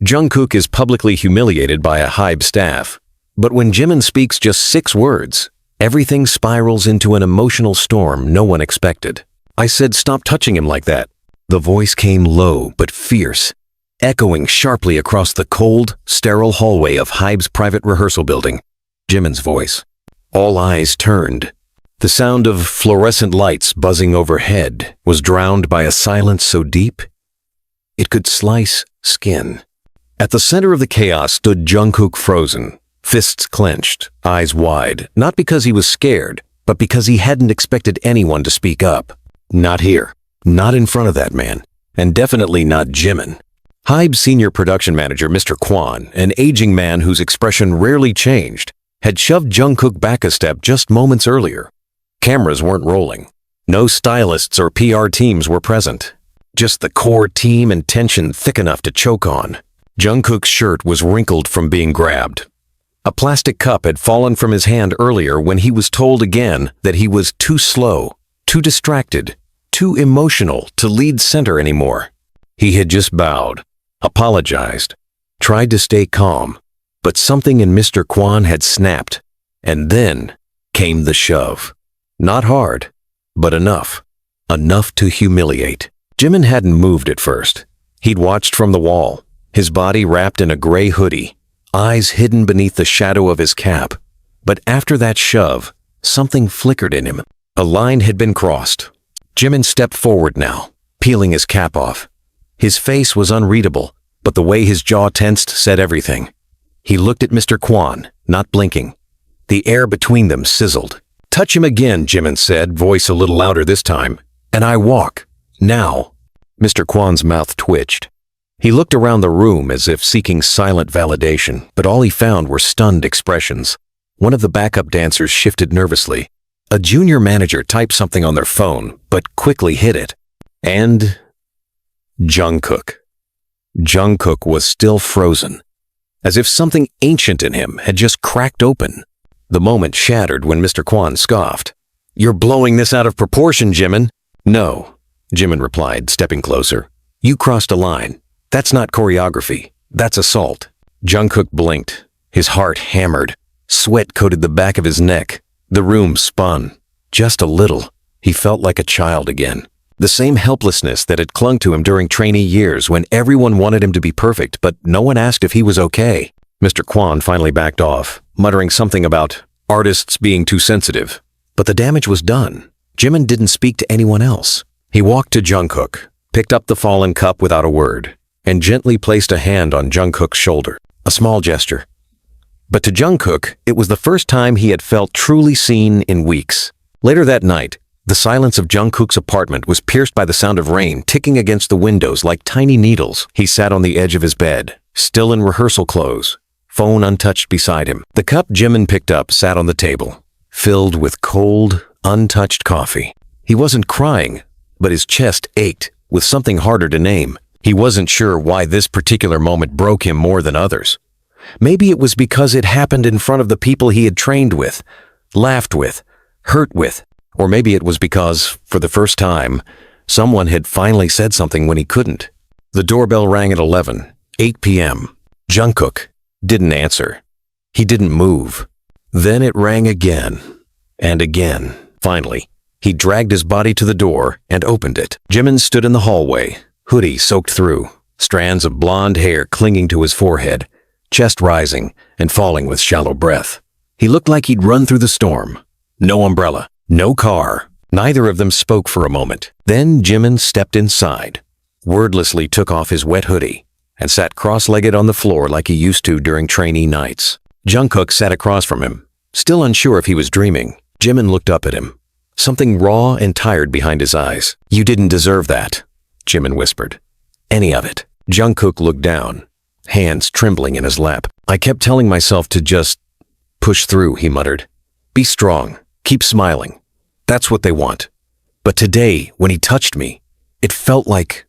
Jungkook is publicly humiliated by a HYBE staff. But when Jimin speaks just 6 words, everything spirals into an emotional storm no one expected. I said, "Stop touching him like that." The voice came low but fierce, echoing sharply across the cold, sterile hallway of HYBE's private rehearsal building. Jimin's voice. All eyes turned. The sound of fluorescent lights buzzing overhead was drowned by a silence so deep it could slice skin. At the center of the chaos stood Jungkook, frozen, fists clenched, eyes wide, not because he was scared, but because he hadn't expected anyone to speak up. Not here, not in front of that man, and definitely not Jimin. HYBE's senior production manager, Mr. Kwon, an aging man whose expression rarely changed, had shoved Jungkook back a step just moments earlier. Cameras weren't rolling. No stylists or PR teams were present. Just the core team and tension thick enough to choke on. Jungkook's shirt was wrinkled from being grabbed. A plastic cup had fallen from his hand earlier when he was told again that he was too slow, too distracted, too emotional to lead center anymore. He had just bowed, apologized, tried to stay calm, but something in Mr. Kwon had snapped, and then came the shove. Not hard, but enough. Enough to humiliate. Jimin hadn't moved at first. He'd watched from the wall, his body wrapped in a gray hoodie, eyes hidden beneath the shadow of his cap. But after that shove, something flickered in him. A line had been crossed. Jimin stepped forward now, peeling his cap off. His face was unreadable, but the way his jaw tensed said everything. He looked at Mr. Kwon, not blinking. The air between them sizzled. "Touch him again," Jimin said, voice a little louder this time, "and I walk. Now." Mr. Kwon's mouth twitched. He looked around the room as if seeking silent validation, but all he found were stunned expressions. One of the backup dancers shifted nervously. A junior manager typed something on their phone, but quickly hid it. And Jungkook. Jungkook was still frozen, as if something ancient in him had just cracked open. The moment shattered when Mr. Kwon scoffed. "You're blowing this out of proportion, Jimin." "No," Jimin replied, stepping closer. "You crossed a line. That's not choreography. That's assault." Jungkook blinked. His heart hammered. Sweat coated the back of his neck. The room spun. Just a little. He felt like a child again. The same helplessness that had clung to him during trainee years when everyone wanted him to be perfect, but no one asked if he was okay. Mr. Kwon finally backed off, muttering something about artists being too sensitive. But the damage was done. Jimin didn't speak to anyone else. He walked to Jungkook, picked up the fallen cup without a word, and gently placed a hand on Jungkook's shoulder. A small gesture. But to Jungkook, it was the first time he had felt truly seen in weeks. Later that night, the silence of Jungkook's apartment was pierced by the sound of rain ticking against the windows like tiny needles. He sat on the edge of his bed, still in rehearsal clothes, phone untouched beside him. The cup Jimin picked up sat on the table, filled with cold, untouched coffee. He wasn't crying, but his chest ached with something harder to name. He wasn't sure why this particular moment broke him more than others. Maybe it was because it happened in front of the people he had trained with, laughed with, hurt with. Or maybe it was because, for the first time, someone had finally said something when he couldn't. The doorbell rang at 8 p.m. Jungkook didn't answer. He didn't move. Then it rang again and again. Finally, he dragged his body to the door and opened it. Jimin stood in the hallway, hoodie soaked through, strands of blonde hair clinging to his forehead, chest rising and falling with shallow breath. He looked like he'd run through the storm. No umbrella. No car. Neither of them spoke for a moment. Then Jimin stepped inside, wordlessly took off his wet hoodie, and sat cross-legged on the floor like he used to during trainee nights. Jungkook sat across from him, still unsure if he was dreaming. Jimin looked up at him, something raw and tired behind his eyes. "You didn't deserve that," Jimin whispered. "Any of it." Jungkook looked down, hands trembling in his lap. "I kept telling myself to just push through," he muttered. "Be strong. Keep smiling. That's what they want. But today, when he touched me, it felt like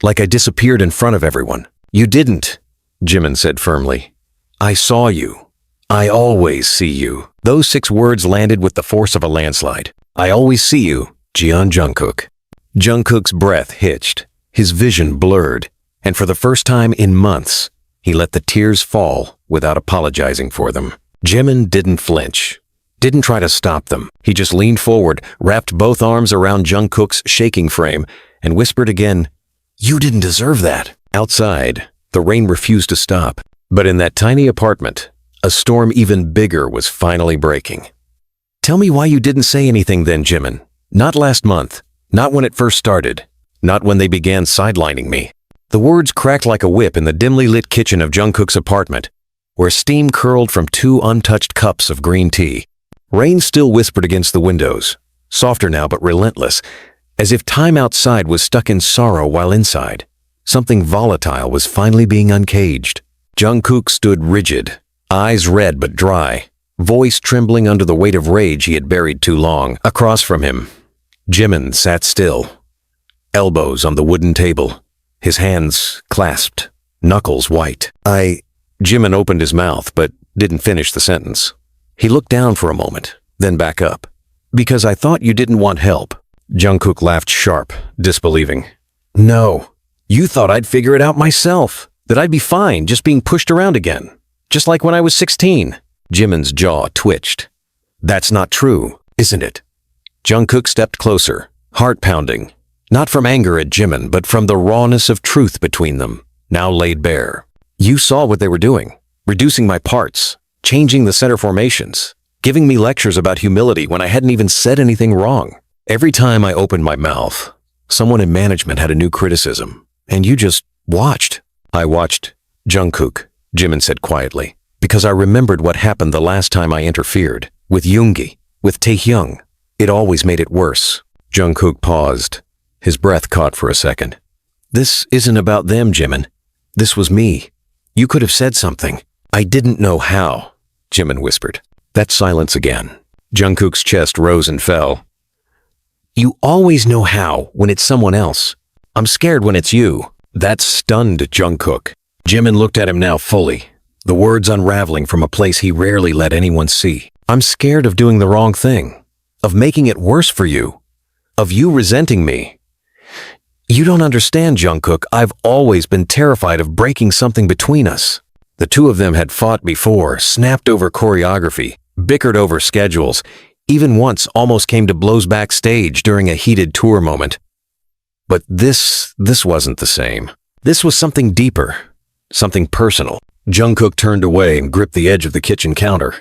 I disappeared in front of everyone." "You didn't," Jimin said firmly. "I saw you. I always see you." Those 6 words landed with the force of a landslide. "I always see you, Jeon Jungkook." Jungkook's breath hitched, his vision blurred, and for the first time in months, He let the tears fall without apologizing for them. Jimin didn't flinch, didn't try to stop them. He just leaned forward, wrapped both arms around Jungkook's shaking frame, and whispered again, "You didn't deserve that." Outside, the rain refused to stop. But in that tiny apartment, a storm even bigger was finally breaking. "Tell me why you didn't say anything then, Jimin. Not last month. Not when it first started. Not when they began sidelining me." The words cracked like a whip in the dimly lit kitchen of Jungkook's apartment, where steam curled from 2 untouched cups of green tea. Rain still whispered against the windows, softer now but relentless, as if time outside was stuck in sorrow while inside. Something volatile was finally being uncaged. Jungkook stood rigid, eyes red but dry, voice trembling under the weight of rage he had buried too long. Across from him, Jimin sat still, elbows on the wooden table, his hands clasped, knuckles white. Jimin opened his mouth but didn't finish the sentence. He looked down for a moment, then back up. "Because I thought you didn't want help." Jungkook laughed sharp, disbelieving. "No, you thought I'd figure it out myself, that I'd be fine just being pushed around again, just like when I was 16. Jimin's jaw twitched. "That's not true, isn't it?" Jungkook stepped closer, heart pounding, not from anger at Jimin, but from the rawness of truth between them, now laid bare. "You saw what they were doing, reducing my parts, changing the center formations, giving me lectures about humility when I hadn't even said anything wrong. Every time I opened my mouth, someone in management had a new criticism, and you just watched." "I watched, Jungkook," Jimin said quietly, "because I remembered what happened the last time I interfered, with Yoongi, with Taehyung. It always made it worse." Jungkook paused. His breath caught for a second. "This isn't about them, Jimin. This was me. You could have said something." "I didn't know how," Jimin whispered. That silence again. Jungkook's chest rose and fell. "You always know how when it's someone else. I'm scared when it's you." That stunned Jungkook. Jimin looked at him now fully, the words unraveling from a place he rarely let anyone see. "I'm scared of doing the wrong thing, of making it worse for you, of you resenting me. You don't understand, Jungkook. I've always been terrified of breaking something between us." The two of them had fought before, snapped over choreography, bickered over schedules, even once almost came to blows backstage during a heated tour moment. But this wasn't the same. This was something deeper, something personal. Jungkook turned away and gripped the edge of the kitchen counter.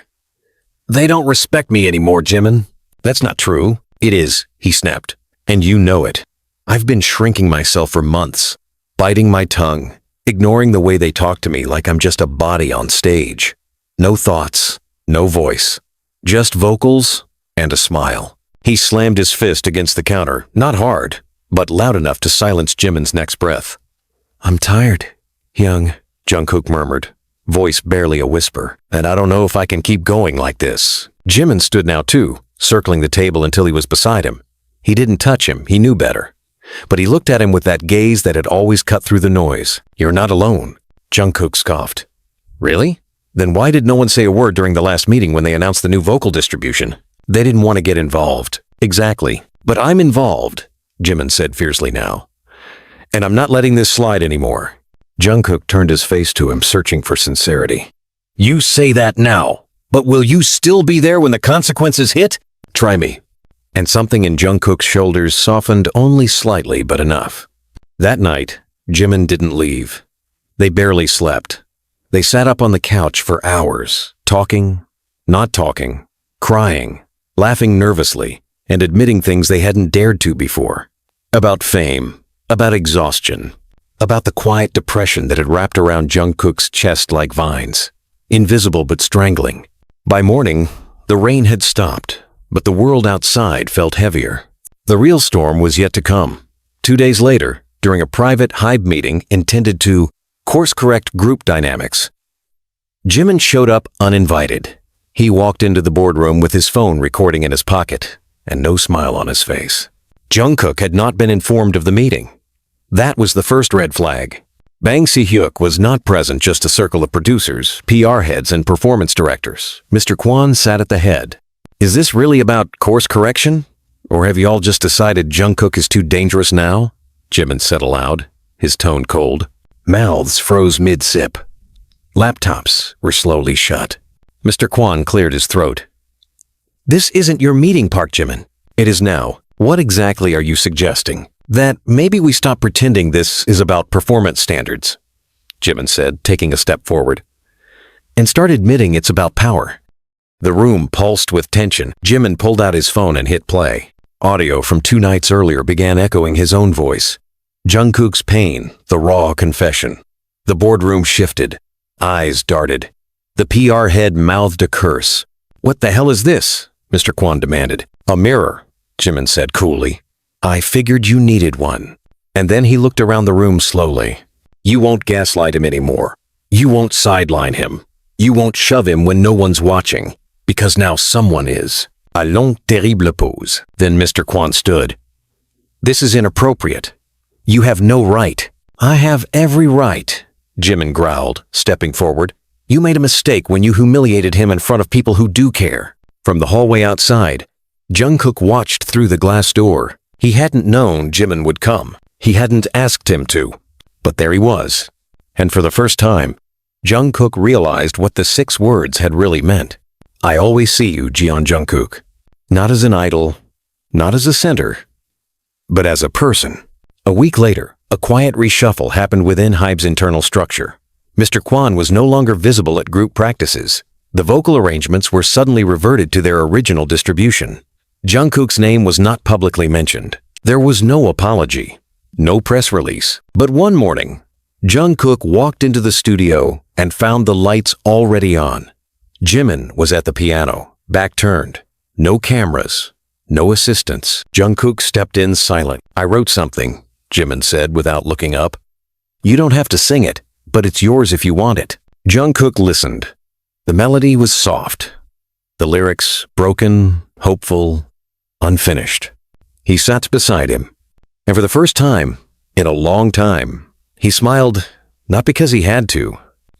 "They don't respect me anymore, Jimin." "That's not true." "It is," he snapped. "And you know it. I've been shrinking myself for months, biting my tongue, ignoring the way they talk to me like I'm just a body on stage. No thoughts, no voice, just vocals and a smile." He slammed his fist against the counter, not hard, but loud enough to silence Jimin's next breath. "I'm tired, Hyung," Jungkook murmured, voice barely a whisper. "And I don't know if I can keep going like this." Jimin stood now too, circling the table until he was beside him. He didn't touch him, he knew better. But he looked at him with that gaze that had always cut through the noise. "You're not alone," Jungkook scoffed. "Really? Then why did no one say a word during the last meeting when they announced the new vocal distribution?" "They didn't want to get involved." "Exactly. But I'm involved," Jimin said fiercely now. "And I'm not letting this slide anymore." Jungkook turned his face to him, searching for sincerity. "You say that now, but will you still be there when the consequences hit?" "Try me." And something in Jungkook's shoulders softened only slightly, but enough. That night, Jimin didn't leave. They barely slept. They sat up on the couch for hours, talking, not talking, crying, laughing nervously, and admitting things they hadn't dared to before. About fame, about exhaustion, about the quiet depression that had wrapped around Jungkook's chest like vines, invisible but strangling. By morning, the rain had stopped, but the world outside felt heavier. The real storm was yet to come. 2 days later, during a private HYBE meeting intended to course-correct group dynamics, Jimin showed up uninvited. He walked into the boardroom with his phone recording in his pocket, and no smile on his face. Jungkook had not been informed of the meeting. That was the first red flag. Bang Si-hyuk was not present, just a circle of producers, PR heads, and performance directors. Mr. Kwon sat at the head. "Is this really about course correction? Or have you all just decided Jungkook is too dangerous now?" Jimin said aloud, his tone cold. Mouths froze mid-sip. Laptops were slowly shut. Mr. Kwon cleared his throat. This isn't your meeting, Park Jimin. It is now. What exactly are you suggesting? That maybe we stop pretending this is about performance standards, Jimin said, taking a step forward, and start admitting it's about power. The room pulsed with tension. Jimin pulled out his phone and hit play. Audio from 2 nights earlier began echoing his own voice. Jungkook's pain, the raw confession. The boardroom shifted. Eyes darted. The PR head mouthed a curse. What the hell is this? Mr. Kwon demanded. A mirror, Jimin said coolly. I figured you needed one. And then he looked around the room slowly. You won't gaslight him anymore. You won't sideline him. You won't shove him when no one's watching. Because now someone is. A longue terrible pause. Then Mr. Kwon stood. This is inappropriate. You have no right. I have every right, Jimin growled, stepping forward. You made a mistake when you humiliated him in front of people who do care. From the hallway outside, Jungkook watched through the glass door. He hadn't known Jimin would come. He hadn't asked him to. But there he was. And for the first time, Jungkook realized what the 6 words had really meant. I always see you, Jungkook. Not as an idol, not as a center, but as a person. A week later, a quiet reshuffle happened within HYBE's internal structure. Mr. Kwon was no longer visible at group practices. The vocal arrangements were suddenly reverted to their original distribution. Jungkook's name was not publicly mentioned. There was no apology, no press release. But one morning, Jungkook walked into the studio and found the lights already on. Jimin was at the piano, back turned. No cameras, no assistants. Jungkook stepped in silent. I wrote something, Jimin said without looking up. You don't have to sing it, but it's yours if you want it. Jungkook listened. The melody was soft. The lyrics broken, hopeful, unfinished. He sat beside him, and for the first time, in a long time, he smiled, not because he had to,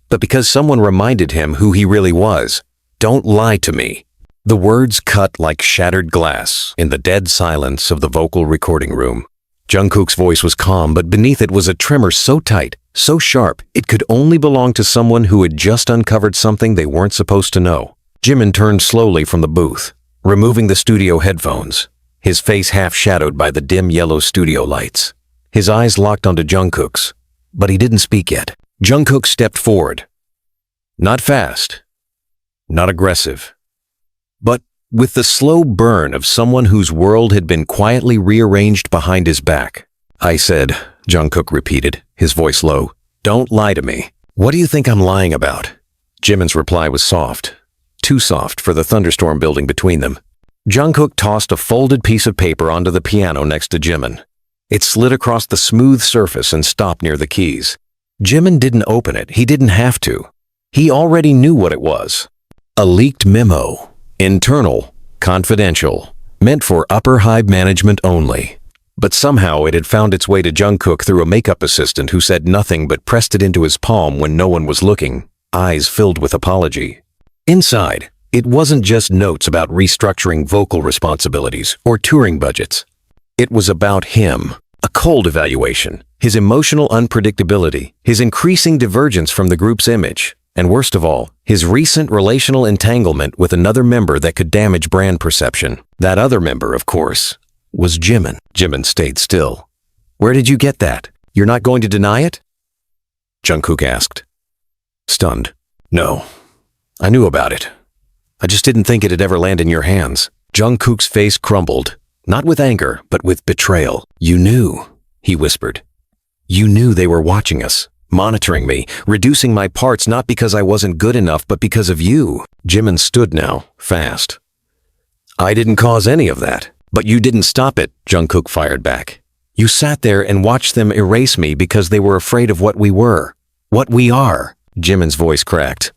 but because someone reminded him who he really was. Don't lie to me. The words cut like shattered glass in the dead silence of the vocal recording room. Jungkook's voice was calm, but beneath it was a tremor so tight, so sharp, it could only belong to someone who had just uncovered something they weren't supposed to know. Jimin turned slowly from the booth, removing the studio headphones, his face half shadowed by the dim yellow studio lights. His eyes locked onto Jungkook's, but he didn't speak yet. Jungkook stepped forward. Not fast, not aggressive, but with the slow burn of someone whose world had been quietly rearranged behind his back. I said, Jungkook repeated, his voice low, don't lie to me. What do you think I'm lying about? Jimin's reply was soft, too soft for the thunderstorm building between them. Jungkook tossed a folded piece of paper onto the piano next to Jimin. It slid across the smooth surface and stopped near the keys. Jimin didn't open it. He didn't have to. He already knew what it was. A leaked memo. Internal, confidential, meant for upper HYBE management only. But somehow it had found its way to Jungkook through a makeup assistant who said nothing but pressed it into his palm when no one was looking, eyes filled with apology. Inside, it wasn't just notes about restructuring vocal responsibilities or touring budgets. It was about him, a cold evaluation, his emotional unpredictability, his increasing divergence from the group's image, and worst of all, his recent relational entanglement with another member that could damage brand perception. That other member, of course, was Jimin. Jimin stayed still. Where did you get that? You're not going to deny it? Jungkook asked. Stunned. No. I knew about it. I just didn't think it'd ever land in your hands. Jungkook's face crumbled, not with anger, but with betrayal. You knew, he whispered. You knew they were watching us. Monitoring me, reducing my parts not because I wasn't good enough, but because of you. Jimin stood now, fast. I didn't cause any of that. But you didn't stop it, Jungkook fired back. You sat there and watched them erase me because they were afraid of what we were. What we are. Jimin's voice cracked.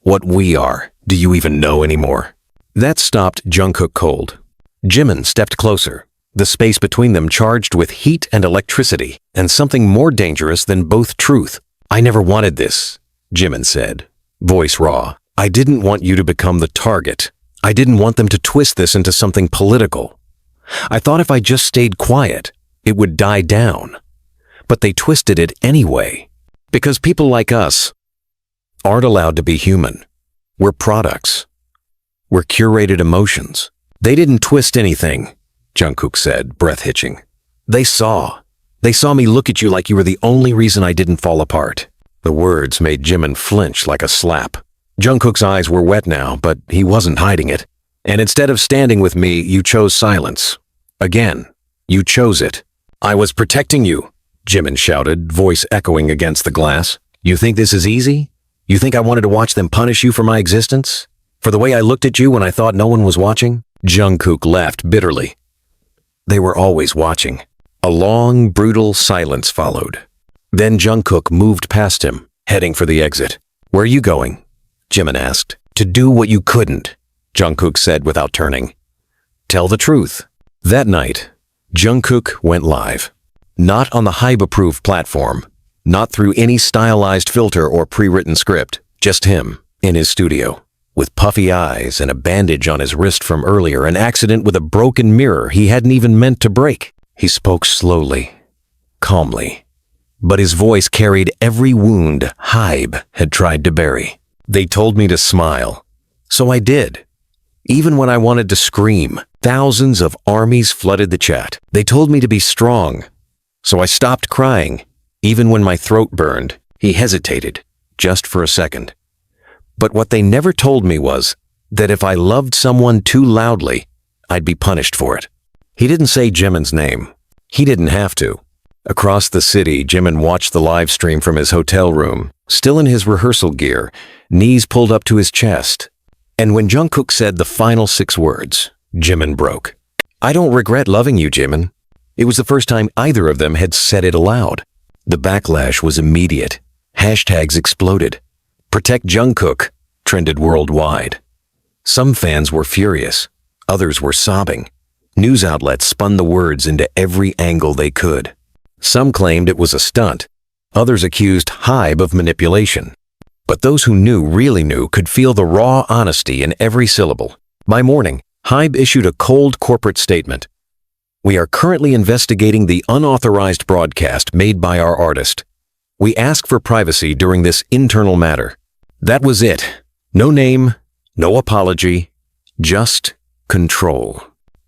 What we are. Do you even know anymore? That stopped Jungkook cold. Jimin stepped closer. The space between them charged with heat and electricity, and something more dangerous than both truth. I never wanted this, Jimin said, voice raw. I didn't want you to become the target. I didn't want them to twist this into something political. I thought if I just stayed quiet, it would die down. But they twisted it anyway. Because people like us, aren't allowed to be human. We're products. We're curated emotions. They didn't twist anything, Jungkook said, breath hitching. They saw me look at you like you were the only reason I didn't fall apart. The words made Jimin flinch like a slap. Jungkook's eyes were wet now, but he wasn't hiding it. And instead of standing with me, you chose silence. Again, you chose it. I was protecting you, Jimin shouted, voice echoing against the glass. You think this is easy? You think I wanted to watch them punish you for my existence? For the way I looked at you when I thought no one was watching? Jungkook laughed bitterly. They were always watching. A long, brutal silence followed. Then Jungkook moved past him, heading for the exit. Where are you going? Jimin asked. To do what you couldn't, Jungkook said without turning. Tell the truth. That night, Jungkook went live. Not on the HYBE-approved platform, not through any stylized filter or pre-written script, just him, in his studio. With puffy eyes and a bandage on his wrist from earlier, an accident with a broken mirror he hadn't even meant to break. He spoke slowly, calmly, but his voice carried every wound HYBE had tried to bury. They told me to smile, so I did. Even when I wanted to scream, thousands of armies flooded the chat. They told me to be strong, so I stopped crying. Even when my throat burned, he hesitated, just for a second. But what they never told me was that if I loved someone too loudly, I'd be punished for it. He didn't say Jimin's name. He didn't have to. Across the city, Jimin watched the live stream from his hotel room, still in his rehearsal gear, knees pulled up to his chest. And when Jungkook said the final 6 words, Jimin broke. I don't regret loving you, Jimin. It was the first time either of them had said it aloud. The backlash was immediate. Hashtags exploded. Protect Jungkook trended worldwide. Some fans were furious. Others were sobbing. News outlets spun the words into every angle they could. Some claimed it was a stunt. Others accused HYBE of manipulation. But those who knew, really knew, could feel the raw honesty in every syllable. By morning, HYBE issued a cold corporate statement. We are currently investigating the unauthorized broadcast made by our artist. We ask for privacy during this internal matter. That was it. No name, no apology, just control.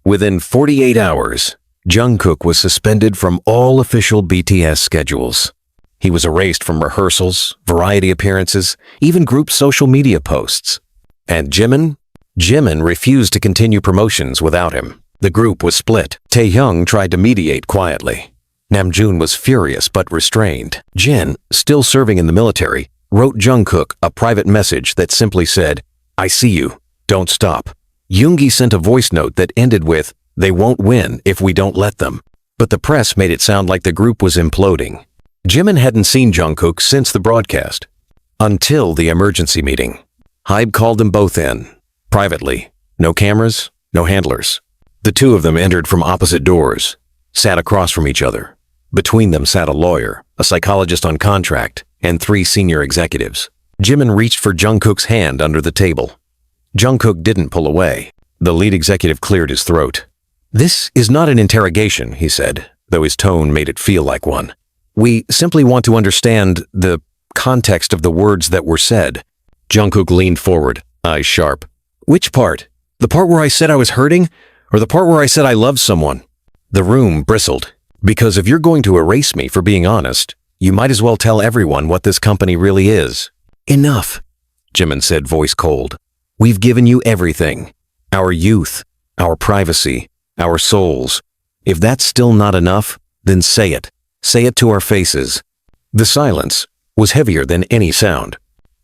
Within 48 hours, Jungkook was suspended from all official BTS schedules. He was erased from rehearsals, variety appearances, even group social media posts. And Jimin? Jimin refused to continue promotions without him. The group was split. Taehyung tried to mediate quietly. Namjoon was furious but restrained. Jin, still serving in the military, wrote Jungkook a private message that simply said, I see you, don't stop. Yoongi sent a voice note that ended with, they won't win if we don't let them. But the press made it sound like the group was imploding. Jimin hadn't seen Jungkook since the broadcast. Until the emergency meeting. HYBE called them both in. Privately. No cameras, no handlers. The two of them entered from opposite doors, sat across from each other. Between them sat a lawyer, a psychologist on contract, and 3 senior executives. Jimin reached for Jungkook's hand under the table. Jungkook didn't pull away. The lead executive cleared his throat. This is not an interrogation, he said, though his tone made it feel like one. We simply want to understand the context of the words that were said. Jungkook leaned forward, eyes sharp. Which part? The part where I said I was hurting? Or the part where I said I loved someone? The room bristled. Because if you're going to erase me for being honest, you might as well tell everyone what this company really is. Enough, Jimin said, voice cold. We've given you everything. Our youth, our privacy, our souls. If that's still not enough, then say it. Say it to our faces. The silence was heavier than any sound.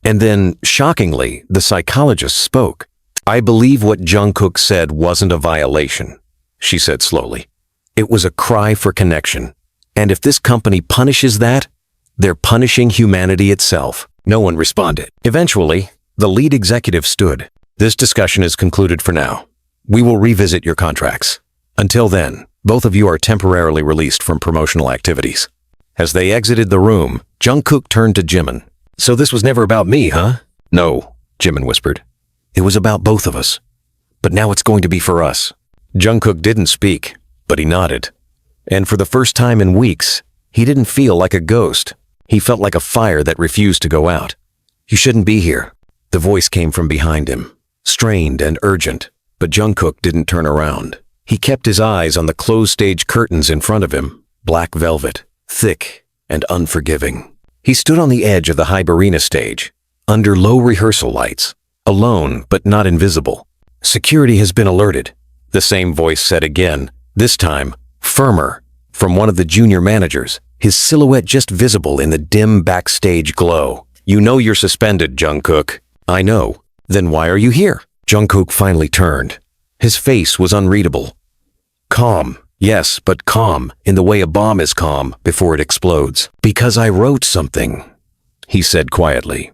And then, shockingly, the psychologist spoke. I believe what Jungkook said wasn't a violation, she said slowly. It was a cry for connection. And if this company punishes that, they're punishing humanity itself. No one responded. Eventually, the lead executive stood. This discussion is concluded for now. We will revisit your contracts. Until then, both of you are temporarily released from promotional activities. As they exited the room, Jungkook turned to Jimin. So this was never about me, huh? No, Jimin whispered. It was about both of us. But now it's going to be for us. Jungkook didn't speak, but he nodded. And for the first time in weeks, he didn't feel like a ghost. He felt like a fire that refused to go out. You shouldn't be here. The voice came from behind him, strained and urgent, but Jungkook didn't turn around. He kept his eyes on the closed stage curtains in front of him, black velvet, thick and unforgiving. He stood on the edge of the Hybe Arena stage, under low rehearsal lights, alone but not invisible. Security has been alerted, the same voice said again, this time firmer, from one of the junior managers, his silhouette just visible in the dim backstage glow. You know you're suspended, Jungkook. I know. Then why are you here? Jungkook finally turned. His face was unreadable. Calm, yes, but calm in the way a bomb is calm before it explodes. Because I wrote something, he said quietly.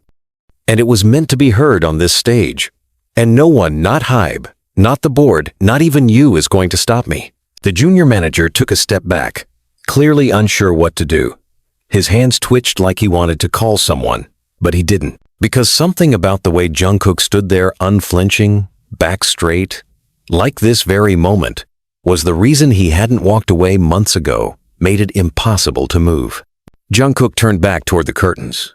And it was meant to be heard on this stage. And no one, not Hybe, not the board, not even you, is going to stop me. The junior manager took a step back, clearly unsure what to do. His hands twitched like he wanted to call someone, but he didn't. Because something about the way Jungkook stood there unflinching, back straight, like this very moment, was the reason he hadn't walked away months ago, made it impossible to move. Jungkook turned back toward the curtains.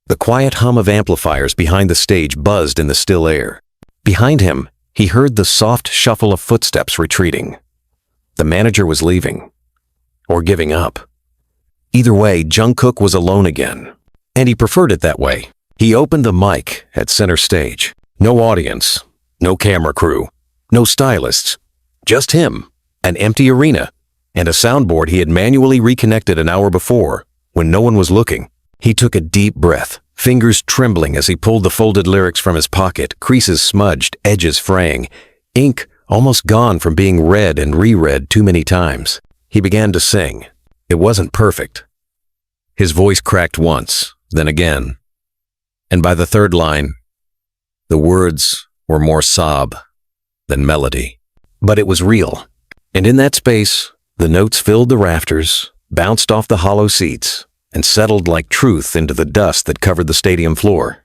The quiet hum of amplifiers behind the stage buzzed in the still air. Behind him, he heard the soft shuffle of footsteps retreating. The manager was leaving, or giving up. Either way, Jungkook was alone again, and he preferred it that way. He opened the mic at center stage. No audience, no camera crew, no stylists, just him, an empty arena, and a soundboard he had manually reconnected an hour before, when no one was looking. He took a deep breath, fingers trembling as he pulled the folded lyrics from his pocket, creases smudged, edges fraying, ink almost gone from being read and reread too many times. He began to sing. It wasn't perfect. His voice cracked once, then again. And by the third line, the words were more sob than melody. But it was real. And in that space, the notes filled the rafters, bounced off the hollow seats, and settled like truth into the dust that covered the stadium floor.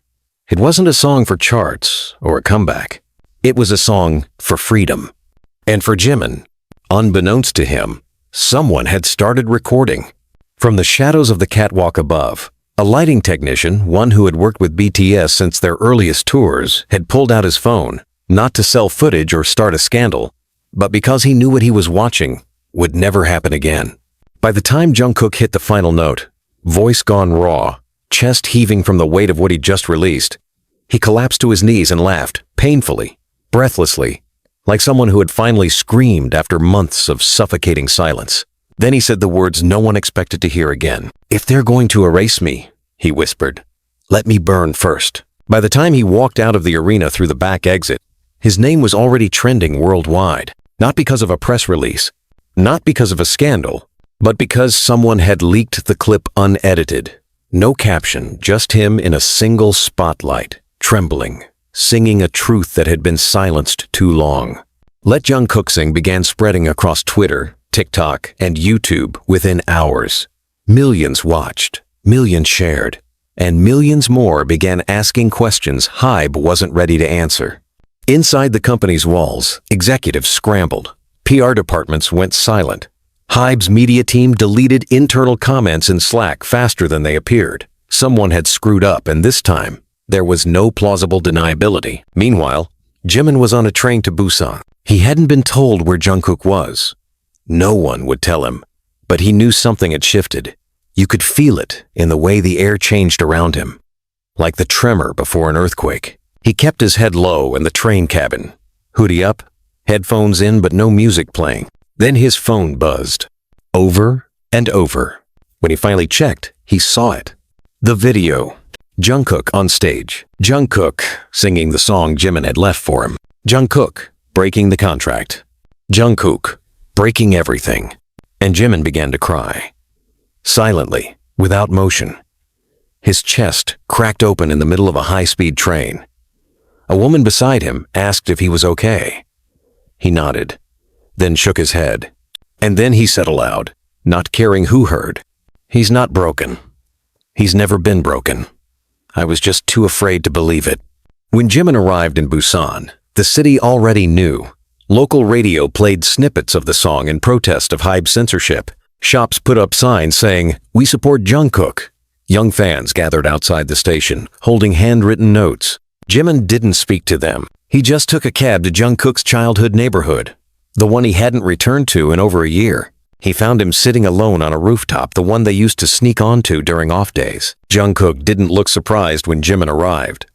It wasn't a song for charts or a comeback. It was a song for freedom. And for Jimin, unbeknownst to him, someone had started recording. From the shadows of the catwalk above, a lighting technician, one who had worked with BTS since their earliest tours, had pulled out his phone, not to sell footage or start a scandal, but because he knew what he was watching would never happen again. By the time Jungkook hit the final note, voice gone raw, chest heaving from the weight of what he'd just released, he collapsed to his knees and laughed, painfully, breathlessly, like someone who had finally screamed after months of suffocating silence. Then he said the words no one expected to hear again. "If they're going to erase me," he whispered, "let me burn first." By the time he walked out of the arena through the back exit, his name was already trending worldwide, not because of a press release, not because of a scandal, but because someone had leaked the clip unedited. No caption, just him in a single spotlight, trembling, singing a truth that had been silenced too long. Let Jungkook Sing began spreading across Twitter, TikTok, and YouTube within hours. Millions watched, millions shared, and millions more began asking questions Hybe wasn't ready to answer. Inside the company's walls, executives scrambled. PR departments went silent. Hybe's media team deleted internal comments in Slack faster than they appeared. Someone had screwed up, and this time, there was no plausible deniability. Meanwhile, Jimin was on a train to Busan. He hadn't been told where Jungkook was. No one would tell him, but he knew something had shifted. You could feel it in the way the air changed around him, like the tremor before an earthquake. He kept his head low in the train cabin, hoodie up, headphones in but no music playing. Then his phone buzzed, over and over. When he finally checked, he saw it. The video. Jungkook on stage. Jungkook singing the song Jimin had left for him. Jungkook breaking the contract. Jungkook breaking everything. And Jimin began to cry. Silently, without motion. His chest cracked open in the middle of a high-speed train. A woman beside him asked if he was okay. He nodded, then shook his head. And then he said aloud, not caring who heard, "He's not broken. He's never been broken. I was just too afraid to believe it." When Jimin arrived in Busan, the city already knew. Local radio played snippets of the song in protest of Hybe censorship. Shops put up signs saying, "We support Jungkook," Young fans gathered outside the station, holding handwritten notes. Jimin didn't speak to them. He just took a cab to Jungkook's childhood neighborhood, the one he hadn't returned to in over a year. He found him sitting alone on a rooftop, the one they used to sneak onto during off days. Jungkook didn't look surprised when Jimin arrived,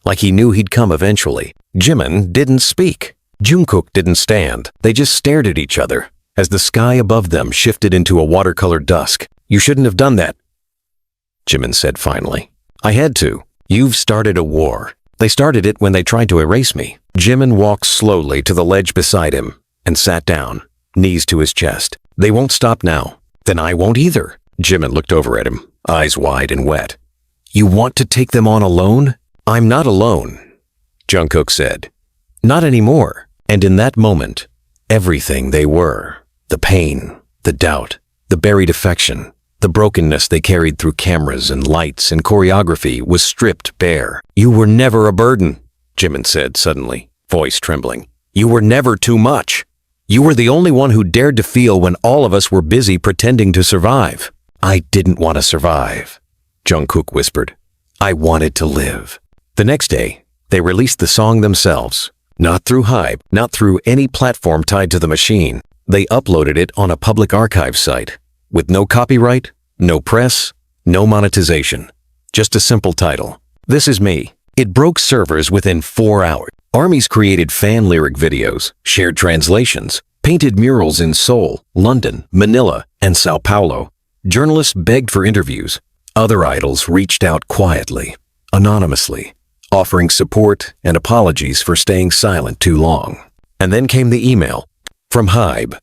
like he knew he'd come eventually. Jimin didn't speak. Jungkook didn't stand. They just stared at each other as the sky above them shifted into a watercolor dusk. "You shouldn't have done that," Jimin said finally. "I had to. You've started a war. They started it when they tried to erase me." Jimin walked slowly to the ledge beside him and sat down, knees to his chest. "They won't stop now. Then I won't either." Jimin looked over at him, eyes wide and wet. "You want to take them on alone?" "I'm not alone," Jungkook said. "Not anymore." And in that moment, everything they were, the pain, the doubt, the buried affection, the brokenness they carried through cameras and lights and choreography, was stripped bare. "You were never a burden," Jimin said suddenly, voice trembling. "You were never too much. You were the only one who dared to feel when all of us were busy pretending to survive." "I didn't want to survive," Jungkook whispered. "I wanted to live." The next day, they released the song themselves. Not through Hype, not through any platform tied to the machine. They uploaded it on a public archive site, with no copyright, no press, no monetization. Just a simple title. "This Is Me." It broke servers within 4 hours. Armies created fan lyric videos, shared translations, painted murals in Seoul, London, Manila, and Sao Paulo. Journalists begged for interviews. Other idols reached out quietly, anonymously, offering support and apologies for staying silent too long. And then came the email from Hybe.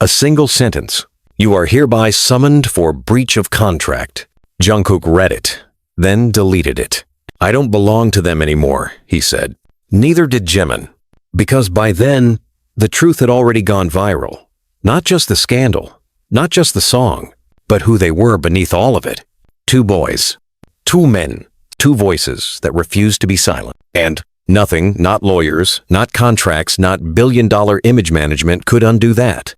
A single sentence. "You are hereby summoned for breach of contract." Jungkook read it, then deleted it. "I don't belong to them anymore," he said. Neither did Jimin, because by then, the truth had already gone viral. Not just the scandal, not just the song, but who they were beneath all of it. Two boys, two men, two voices that refused to be silent. And nothing, not lawyers, not contracts, not billion-dollar image management could undo that.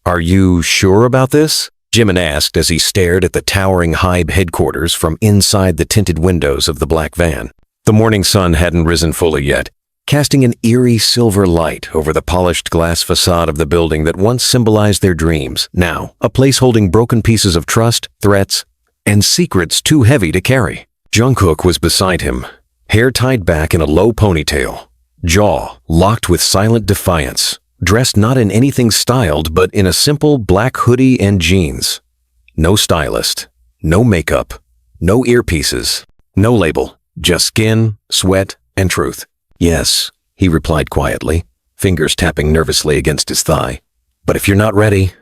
"Are you sure about this?" Jimin asked as he stared at the towering Hybe headquarters from inside the tinted windows of the black van. The morning sun hadn't risen fully yet, casting an eerie silver light over the polished glass facade of the building that once symbolized their dreams. Now, a place holding broken pieces of trust, threats, and secrets too heavy to carry. Jungkook was beside him, hair tied back in a low ponytail, jaw locked with silent defiance, dressed not in anything styled but in a simple black hoodie and jeans. No stylist, no makeup, no earpieces, no label, just skin, sweat, and truth. "Yes," he replied quietly, fingers tapping nervously against his thigh. "But if you're not ready,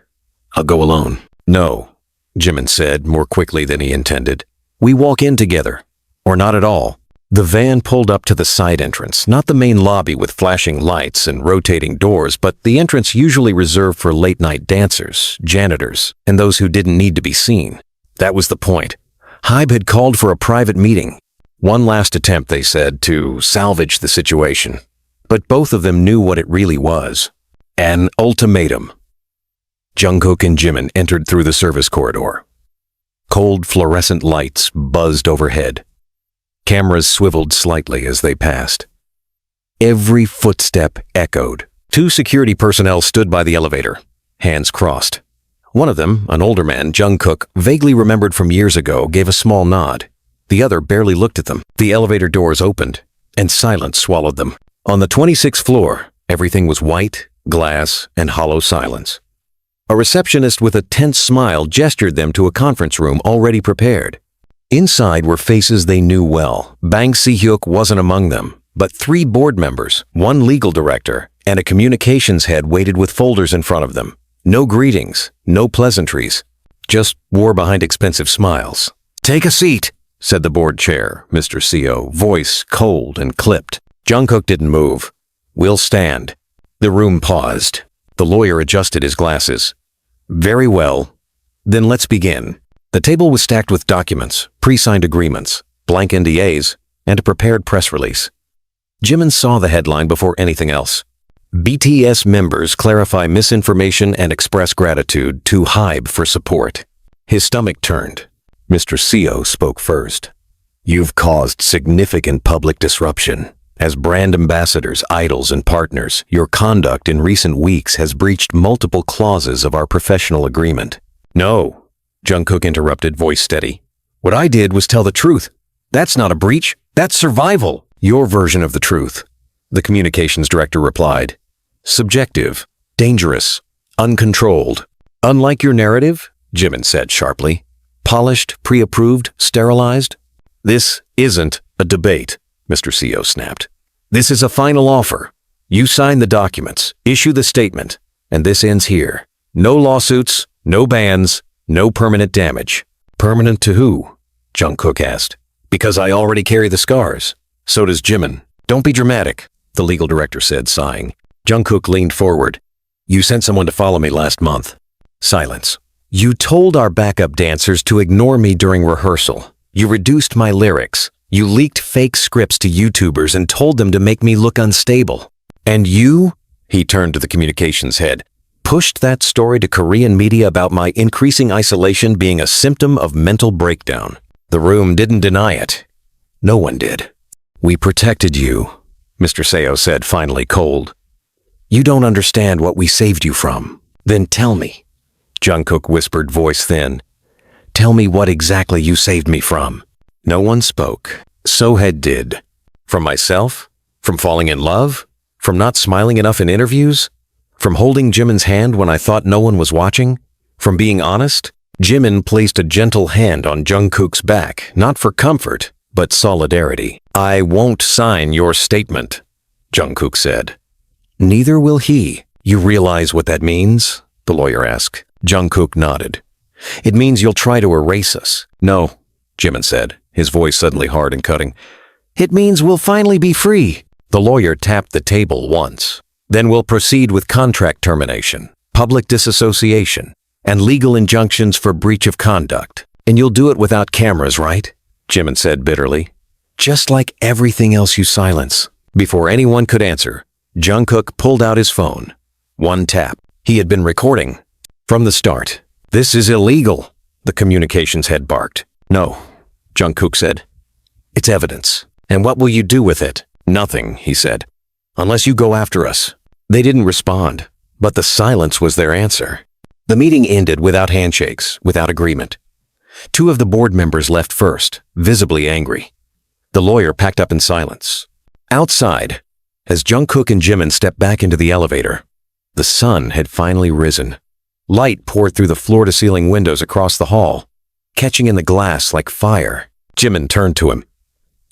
I'll go alone." "No," Jimin said more quickly than he intended. "We walk in together, or not at all." The van pulled up to the side entrance, not the main lobby with flashing lights and rotating doors, but the entrance usually reserved for late-night dancers, janitors, and those who didn't need to be seen. That was the point. Hybe had called for a private meeting. One last attempt, they said, to salvage the situation. But both of them knew what it really was. An ultimatum. Jungkook and Jimin entered through the service corridor. Cold fluorescent lights buzzed overhead. Cameras swiveled slightly as they passed. Every footstep echoed. Two security personnel stood by the elevator, hands crossed. One of them, an older man, Jungkook, vaguely remembered from years ago, gave a small nod. The other barely looked at them. The elevator doors opened, and silence swallowed them. On the 26th floor, everything was white, glass, and hollow silence. A receptionist with a tense smile gestured them to a conference room already prepared. Inside were faces they knew well. Bang Si-hyuk wasn't among them, but 3 board members, 1 legal director, and a communications head waited with folders in front of them. No greetings, no pleasantries, just war behind expensive smiles. "Take a seat," said the board chair, Mr. CO, voice cold and clipped. Jungkook didn't move. "We'll stand." The room paused. The lawyer adjusted his glasses. "Very well. Then let's begin." The table was stacked with documents, pre-signed agreements, blank NDAs, and a prepared press release. Jimin saw the headline before anything else. BTS members clarify misinformation and express gratitude to Hybe for support. His stomach turned. Mr. Seo spoke first. You've caused significant public disruption. As brand ambassadors, idols, and partners, your conduct in recent weeks has breached multiple clauses of our professional agreement. No, Jungkook interrupted, voice steady. What I did was tell the truth. That's not a breach. That's survival. Your version of the truth, the communications director replied. Subjective, dangerous, uncontrolled. Unlike your narrative, Jimin said sharply. Polished, pre-approved, sterilized. This isn't a debate, Mr. Seo snapped. This is a final offer. You sign the documents, issue the statement, and this ends here. No lawsuits, no bans, no permanent damage. Permanent to who? Jungkook asked. Because I already carry the scars. So does Jimin. Don't be dramatic, the legal director said, sighing. Jungkook leaned forward. You sent someone to follow me last month. Silence. You told our backup dancers to ignore me during rehearsal. You reduced my lyrics. You leaked fake scripts to YouTubers and told them to make me look unstable. And you, he turned to the communications head, pushed that story to Korean media about my increasing isolation being a symptom of mental breakdown. The room didn't deny it. No one did. We protected you, Mr. Seo said, finally cold. You don't understand what we saved you from. Then tell me, Jungkook whispered, voice thin. Tell me what exactly you saved me from. No one spoke. Sohead did. From myself? From falling in love? From not smiling enough in interviews? From holding Jimin's hand when I thought no one was watching? From being honest? Jimin placed a gentle hand on Jungkook's back, not for comfort, but solidarity. I won't sign your statement, Jungkook said. Neither will he. You realize what that means? The lawyer asked. Jungkook nodded. It means you'll try to erase us. No, Jimin said, his voice suddenly hard and cutting. It means we'll finally be free. The lawyer tapped the table once. Then we'll proceed with contract termination, public disassociation, and legal injunctions for breach of conduct. And you'll do it without cameras, right? Jimin said bitterly. Just like everything else you silence. Before anyone could answer, Jungkook pulled out his phone. One tap. He had been recording. From the start. This is illegal, the communications head barked. No, Jungkook said. It's evidence. And what will you do with it? Nothing, he said. Unless you go after us. They didn't respond, but the silence was their answer. The meeting ended without handshakes, without agreement. Two of the board members left first, visibly angry. The lawyer packed up in silence. Outside, as Jungkook and Jimin stepped back into the elevator, the sun had finally risen. Light poured through the floor-to-ceiling windows across the hall, catching in the glass like fire. Jimin turned to him.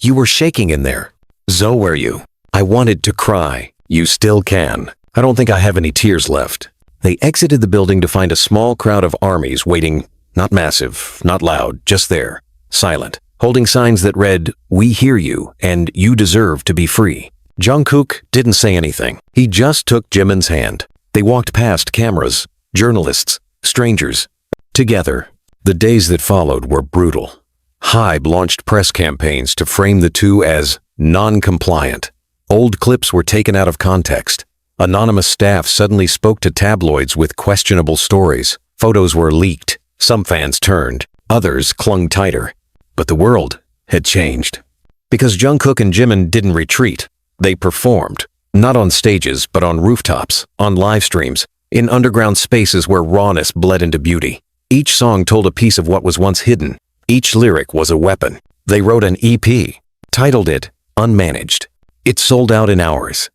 You were shaking in there. So were you. I wanted to cry. You still can. I don't think I have any tears left. They exited the building to find a small crowd of armies waiting, not massive, not loud, just there, silent, holding signs that read, We hear you, and you deserve to be free. Jungkook didn't say anything. He just took Jimin's hand. They walked past cameras, journalists, strangers. Together, the days that followed were brutal. Hybe launched press campaigns to frame the two as non-compliant. Old clips were taken out of context. Anonymous staff suddenly spoke to tabloids with questionable stories. Photos were leaked. Some fans turned. Others clung tighter. But the world had changed. Because Jungkook and Jimin didn't retreat. They performed. Not on stages, but on rooftops, on live streams, in underground spaces where rawness bled into beauty. Each song told a piece of what was once hidden. Each lyric was a weapon. They wrote an EP, titled it Unmanaged. It sold out in hours.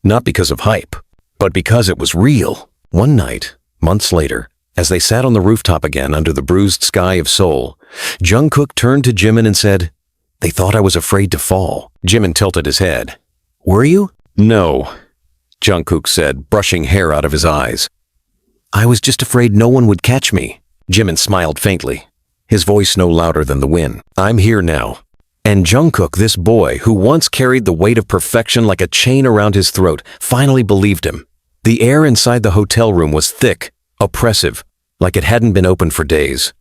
Not because of hype, but because it was real. One night, months later, as they sat on the rooftop again under the bruised sky of Seoul, Jungkook turned to Jimin and said, They thought I was afraid to fall. Jimin tilted his head. Were you? No, Jungkook said, brushing hair out of his eyes. I was just afraid no one would catch me. Jimin smiled faintly, his voice no louder than the wind. I'm here now. And Jungkook, this boy who once carried the weight of perfection like a chain around his throat, finally believed him. The air inside the hotel room was thick, oppressive, like it hadn't been open for days.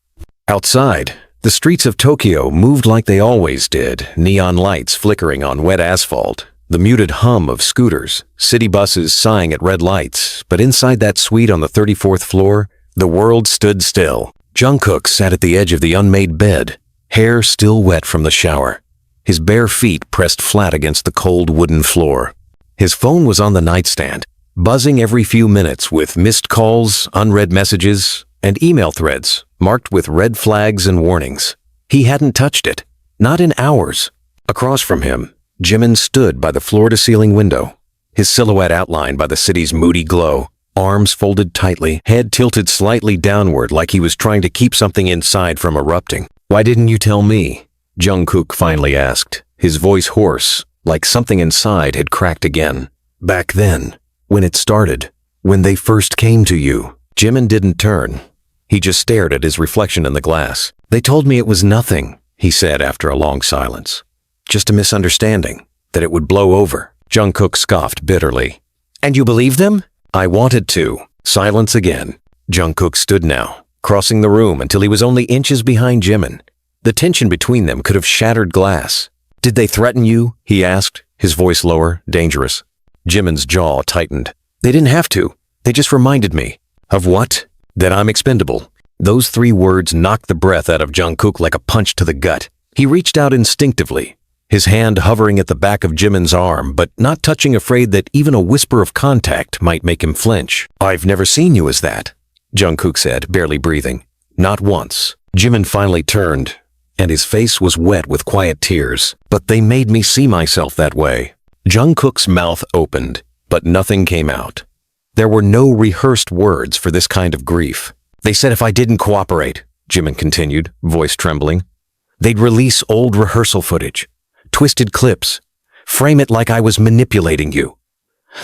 Outside, the streets of Tokyo moved like they always did, neon lights flickering on wet asphalt, the muted hum of scooters, city buses sighing at red lights. But inside that suite on the 34th floor, the world stood still. Jungkook sat at the edge of the unmade bed, hair still wet from the shower, his bare feet pressed flat against the cold wooden floor. His phone was on the nightstand, buzzing every few minutes with missed calls, unread messages, and email threads marked with red flags and warnings. He hadn't touched it, not in hours. Across from him, Jimin stood by the floor-to-ceiling window, his silhouette outlined by the city's moody glow, arms folded tightly, head tilted slightly downward like he was trying to keep something inside from erupting. "Why didn't you tell me?" Jungkook finally asked, his voice hoarse, like something inside had cracked again. "Back then, when it started, when they first came to you." Jimin didn't turn. He just stared at his reflection in the glass. "They told me it was nothing," he said after a long silence. "Just a misunderstanding, that it would blow over." Jungkook scoffed bitterly. "And you believe them?" "I wanted to." Silence again. Jungkook stood now, crossing the room until he was only inches behind Jimin. The tension between them could have shattered glass. "Did they threaten you?" he asked, his voice lower, dangerous. Jimin's jaw tightened. "They didn't have to. They just reminded me." "Of what?" "That I'm expendable." Those 3 words knocked the breath out of Jungkook like a punch to the gut. He reached out instinctively, his hand hovering at the back of Jimin's arm, but not touching, afraid that even a whisper of contact might make him flinch. "I've never seen you as that," Jungkook said, barely breathing. "Not once." Jimin finally turned, and his face was wet with quiet tears. "But they made me see myself that way." Jungkook's mouth opened, but nothing came out. There were no rehearsed words for this kind of grief. "They said if I didn't cooperate," Jimin continued, voice trembling, "they'd release old rehearsal footage, twisted clips, frame it like I was manipulating you,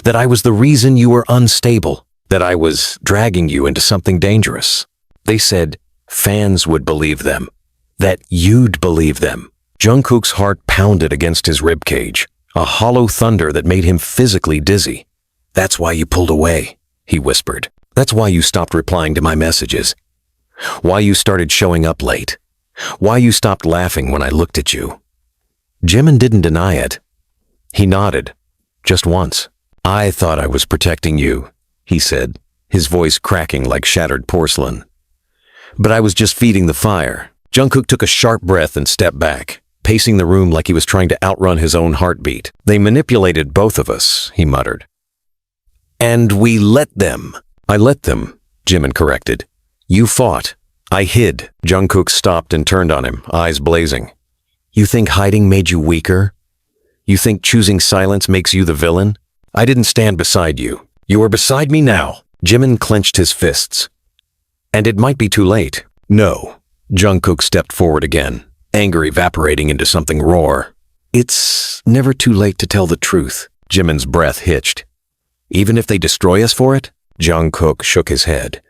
that I was the reason you were unstable, that I was dragging you into something dangerous. They said fans would believe them, that you'd believe them." Jungkook's heart pounded against his ribcage, a hollow thunder that made him physically dizzy. "That's why you pulled away," he whispered. "That's why you stopped replying to my messages. Why you started showing up late. Why you stopped laughing when I looked at you." Jimin didn't deny it. He nodded, just once. "I thought I was protecting you," he said, his voice cracking like shattered porcelain. "But I was just feeding the fire." Jungkook took a sharp breath and stepped back, pacing the room like he was trying to outrun his own heartbeat. "They manipulated both of us," he muttered. "And we let them." "I let them," Jimin corrected. "You fought. I hid." Jungkook stopped and turned on him, eyes blazing. "You think hiding made you weaker? You think choosing silence makes you the villain? I didn't stand beside you. You are beside me now." Jimin clenched his fists. "And it might be too late." "No." Jungkook stepped forward again, anger evaporating into something raw. "It's never too late to tell the truth." Jimin's breath hitched. "Even if they destroy us for it?" Jungkook shook his head.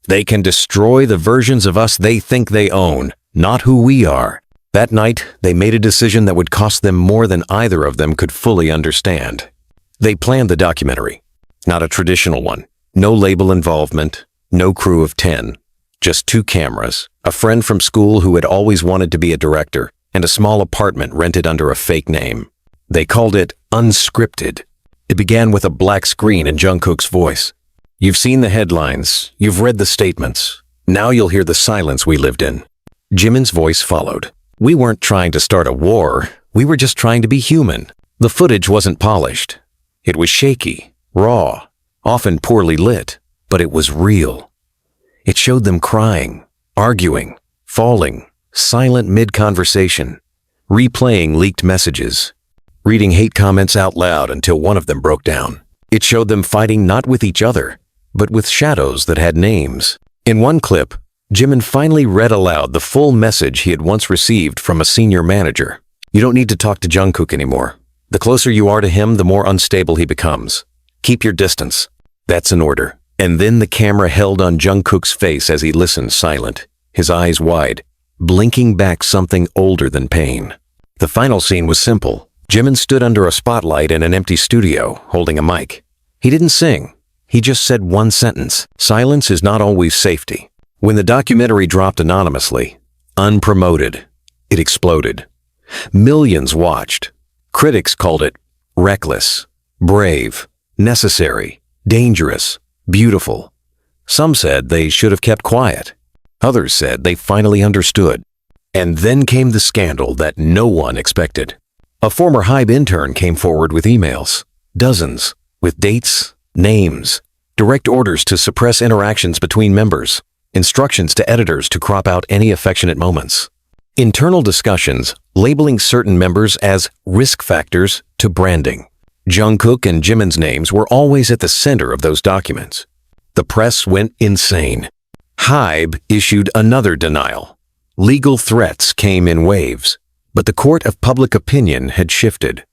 "They can destroy the versions of us they think they own, not who we are." That night, they made a decision that would cost them more than either of them could fully understand. They planned the documentary. Not a traditional one. No label involvement, no crew of 10. Just 2 cameras, a friend from school who had always wanted to be a director, and a small apartment rented under a fake name. They called it Unscripted. It began with a black screen and Jungkook's voice. "You've seen the headlines, you've read the statements. Now you'll hear the silence we lived in." Jimin's voice followed. "We weren't trying to start a war, we were just trying to be human." The footage wasn't polished. It was shaky, raw, often poorly lit, but it was real. It showed them crying, arguing, falling, silent mid-conversation, replaying leaked messages, reading hate comments out loud until one of them broke down. It showed them fighting not with each other, but with shadows that had names. In one clip, Jimin finally read aloud the full message he had once received from a senior manager. "You don't need to talk to Jungkook anymore. The closer you are to him, the more unstable he becomes. Keep your distance. That's an order." And then the camera held on Jungkook's face as he listened, silent, his eyes wide, blinking back something older than pain. The final scene was simple. Jimin stood under a spotlight in an empty studio, holding a mic. He didn't sing. He just said one sentence. "Silence is not always safety." When the documentary dropped anonymously, unpromoted, it exploded. Millions watched. Critics called it reckless, brave, necessary, dangerous, beautiful. Some said they should have kept quiet. Others said they finally understood. And then came the scandal that no one expected. A former HYBE intern came forward with emails, dozens, with dates, names, direct orders to suppress interactions between members, instructions to editors to crop out any affectionate moments, internal discussions labeling certain members as risk factors to branding. Jungkook and Jimin's names were always at the center of those documents. The press went insane. HYBE issued another denial. Legal threats came in waves, but the court of public opinion had shifted.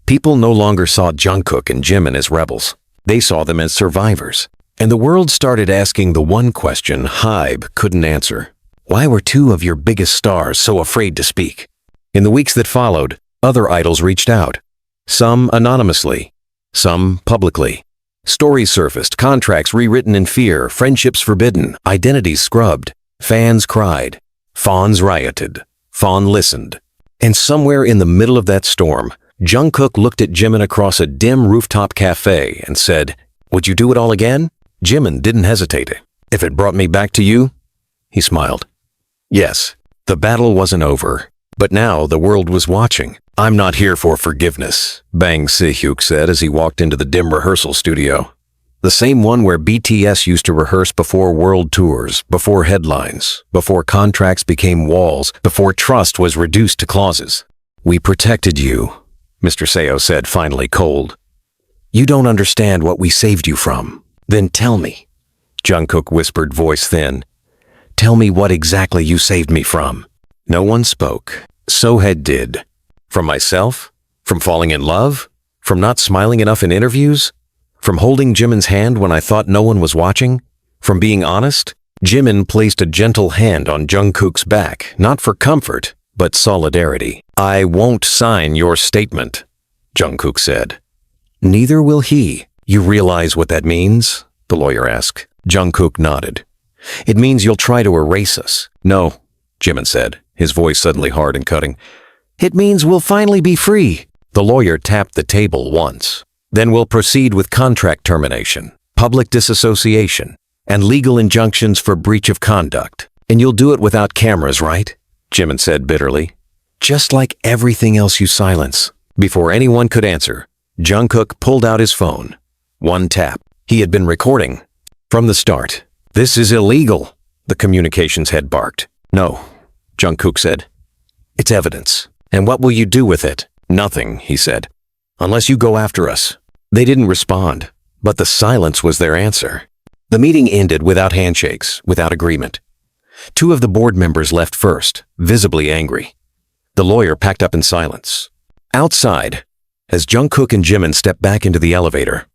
People no longer saw Jungkook and Jimin as rebels. They saw them as survivors. And the world started asking the one question HYBE couldn't answer. Why were two of your biggest stars so afraid to speak? In the weeks that followed, other idols reached out. Some anonymously, some publicly. Stories surfaced, contracts rewritten in fear, friendships forbidden, identities scrubbed. Fans cried. Fans rioted. Fawn listened. And somewhere in the middle of that storm, Jungkook looked at Jimin across a dim rooftop cafe and said, "Would you do it all again?" Jimin didn't hesitate. "If it brought me back to you?" He smiled. Yes, the battle wasn't over, but now the world was watching. "I'm not here for forgiveness," Bang Se-hyuk said as he walked into the dim rehearsal studio. The same one where BTS used to rehearse before world tours, before headlines, before contracts became walls, before trust was reduced to clauses. "We protected you," Mr. Seo said, finally cold. "You don't understand what we saved you from." "Then tell me," Jungkook whispered, voice thin. "Tell me what exactly you saved me from." No one spoke. Sohead did. From myself? From falling in love? From not smiling enough in interviews? From holding Jimin's hand when I thought no one was watching? From being honest? Jimin placed a gentle hand on Jungkook's back, not for comfort, but solidarity. "I won't sign your statement," Jungkook said. "Neither will he." "You realize what that means?" the lawyer asked. Jungkook nodded. "It means you'll try to erase us." "No," Jimin said, his voice suddenly hard and cutting. "It means we'll finally be free." The lawyer tapped the table once. "Then we'll proceed with contract termination, public disassociation, and legal injunctions for breach of conduct. And you'll do it without cameras, right?" Jimin said bitterly. "Just like everything else you silence." Before anyone could answer, Jungkook pulled out his phone. One tap. He had been recording. From the start. "This is illegal," the communications head barked. "No," Jungkook said. "It's evidence. And what will you do with it?" "Nothing," he said. "Unless you go after us." They didn't respond, but the silence was their answer. The meeting ended without handshakes, without agreement. Two of the board members left first, visibly angry. The lawyer packed up in silence. Outside, as Jungkook and Jimin stepped back into the elevator,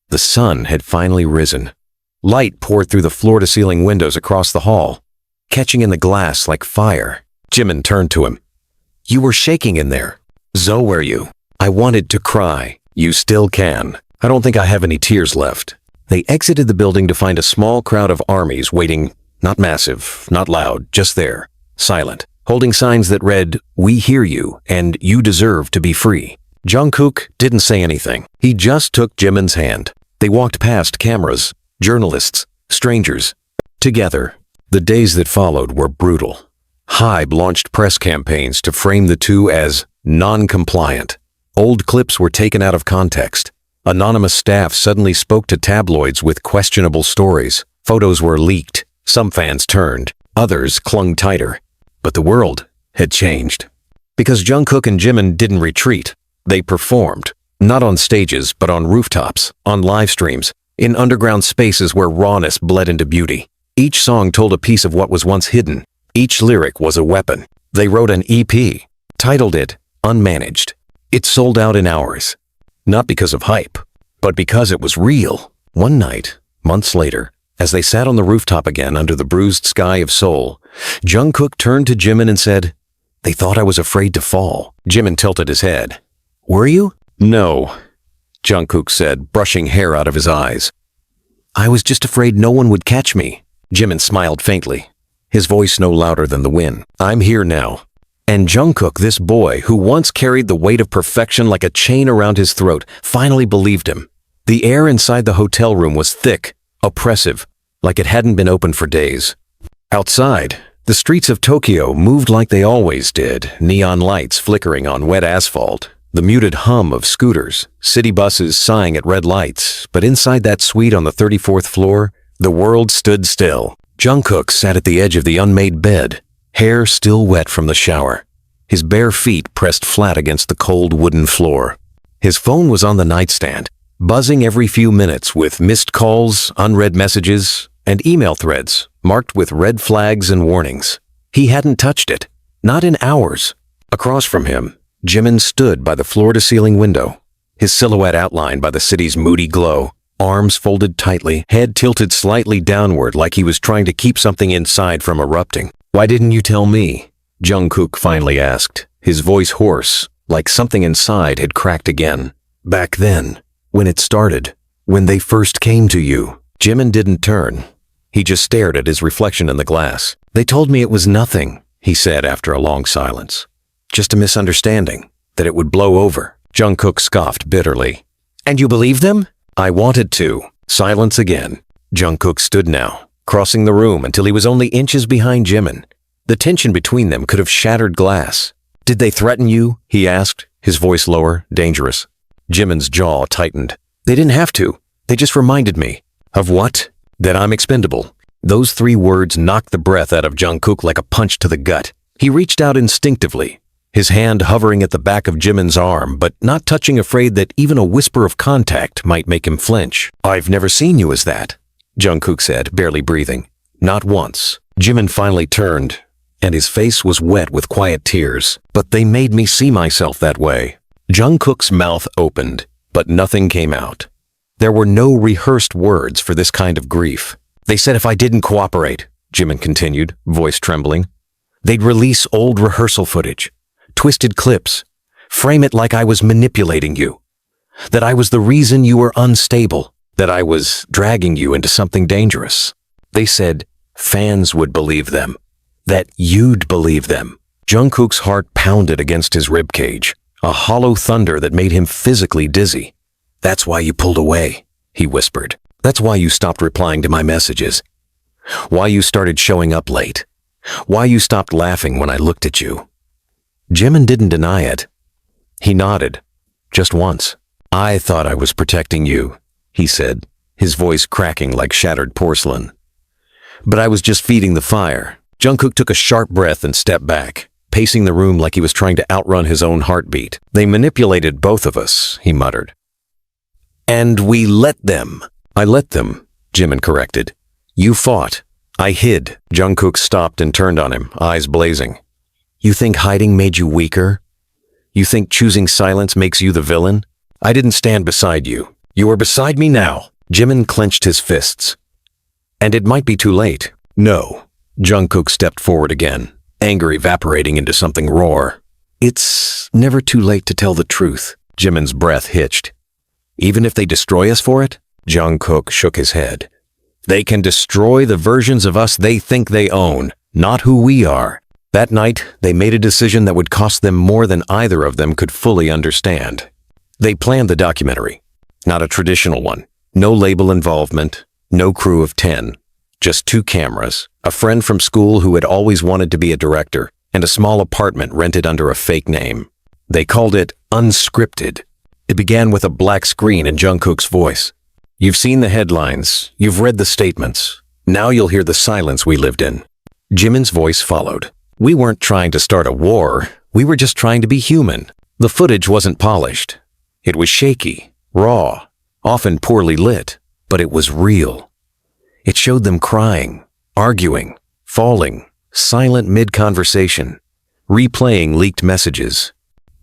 the sun had finally risen. Light poured through the floor-to-ceiling windows across the hall, catching in the glass like fire. Jimin turned to him. "You were shaking in there. So were you." "I wanted to cry." "You still can. I don't think I have any tears left." They exited the building to find a small crowd of armies waiting, not massive, not loud, just there, silent, holding signs that read, "We hear you, and you deserve to be free." Jungkook didn't say anything. He just took Jimin's hand. They walked past cameras, journalists, strangers. Together, the days that followed were brutal. HYBE launched press campaigns to frame the two as non-compliant. Old clips were taken out of context. Anonymous staff suddenly spoke to tabloids with questionable stories. Photos were leaked. Some fans turned. Others clung tighter. But the world had changed. Because Jungkook and Jimin didn't retreat. They performed. Not on stages, but on rooftops, on live streams, in underground spaces where rawness bled into beauty. Each song told a piece of what was once hidden. Each lyric was a weapon. They wrote an EP, titled it Unmanaged. It sold out in hours. Not because of hype, but because it was real. One night, months later, as they sat on the rooftop again under the bruised sky of Seoul, Jungkook turned to Jimin and said, "They thought I was afraid to fall." Jimin tilted his head. "Were you?" "No," Jungkook said, brushing hair out of his eyes. "I was just afraid no one would catch me." Jimin smiled faintly, his voice no louder than the wind. "I'm here now." And Jungkook, this boy who once carried the weight of perfection like a chain around his throat, finally believed him. The air inside the hotel room was thick, oppressive, like it hadn't been opened for days. Outside, the streets of Tokyo moved like they always did, neon lights flickering on wet asphalt, the muted hum of scooters, city buses sighing at red lights. But inside that suite on the 34th floor, the world stood still. Jungkook sat at the edge of the unmade bed, hair still wet from the shower, his bare feet pressed flat against the cold wooden floor. His phone was on the nightstand, buzzing every few minutes with missed calls, unread messages, and email threads marked with red flags and warnings. He hadn't touched it, not in hours. Across from him, Jimin stood by the floor-to-ceiling window, his silhouette outlined by the city's moody glow, arms folded tightly, head tilted slightly downward like he was trying to keep something inside from erupting. "Why didn't you tell me?" Jungkook finally asked, his voice hoarse, like something inside had cracked again. "Back then, when it started, when they first came to you." Jimin didn't turn. He just stared at his reflection in the glass. "They told me it was nothing," he said after a long silence. "Just a misunderstanding, that it would blow over." Jungkook scoffed bitterly. "And you believed them?" "I wanted to." Silence again. Jungkook stood now, crossing the room until he was only inches behind Jimin. The tension between them could have shattered glass. "Did they threaten you?" he asked, his voice lower, dangerous. Jimin's jaw tightened. "They didn't have to. They just reminded me." "Of what?" "That I'm expendable." Those 3 words knocked the breath out of Jungkook like a punch to the gut. He reached out instinctively, his hand hovering at the back of Jimin's arm, but not touching, afraid that even a whisper of contact might make him flinch. "I've never seen you as that," Jungkook said, barely breathing. "Not once." Jimin finally turned, and his face was wet with quiet tears. "But they made me see myself that way." Jungkook's mouth opened, but nothing came out. There were no rehearsed words for this kind of grief. "They said if I didn't cooperate," Jimin continued, voice trembling, "they'd release old rehearsal footage, twisted clips, frame it like I was manipulating you, that I was the reason you were unstable, that I was dragging you into something dangerous. They said fans would believe them, that you'd believe them." Jungkook's heart pounded against his ribcage, a hollow thunder that made him physically dizzy. "That's why you pulled away," he whispered. "That's why you stopped replying to my messages. Why you started showing up late. Why you stopped laughing when I looked at you." Jimin didn't deny it. He nodded, just once. "I thought I was protecting you," he said, his voice cracking like shattered porcelain. "But I was just feeding the fire." Jungkook took a sharp breath and stepped back, pacing the room like he was trying to outrun his own heartbeat. "They manipulated both of us," he muttered. "And we let them." "I let them," Jimin corrected. "You fought. I hid." Jungkook stopped and turned on him, eyes blazing. "You think hiding made you weaker? You think choosing silence makes you the villain? I didn't stand beside you. You are beside me now." Jimin clenched his fists. "And it might be too late." "No." Jungkook stepped forward again, anger evaporating into something raw. "It's never too late to tell the truth." Jimin's breath hitched. "Even if they destroy us for it?" Jungkook shook his head. "They can destroy the versions of us they think they own, not who we are." That night, they made a decision that would cost them more than either of them could fully understand. They planned the documentary. Not a traditional one. No label involvement, no crew of 10. Just 2 cameras, a friend from school who had always wanted to be a director, and a small apartment rented under a fake name. They called it Unscripted. It began with a black screen and Jungkook's voice. "You've seen the headlines, you've read the statements. Now you'll hear the silence we lived in." Jimin's voice followed. "We weren't trying to start a war, we were just trying to be human." The footage wasn't polished. It was shaky, raw, often poorly lit, but it was real. It showed them crying, arguing, falling, silent mid-conversation, replaying leaked messages,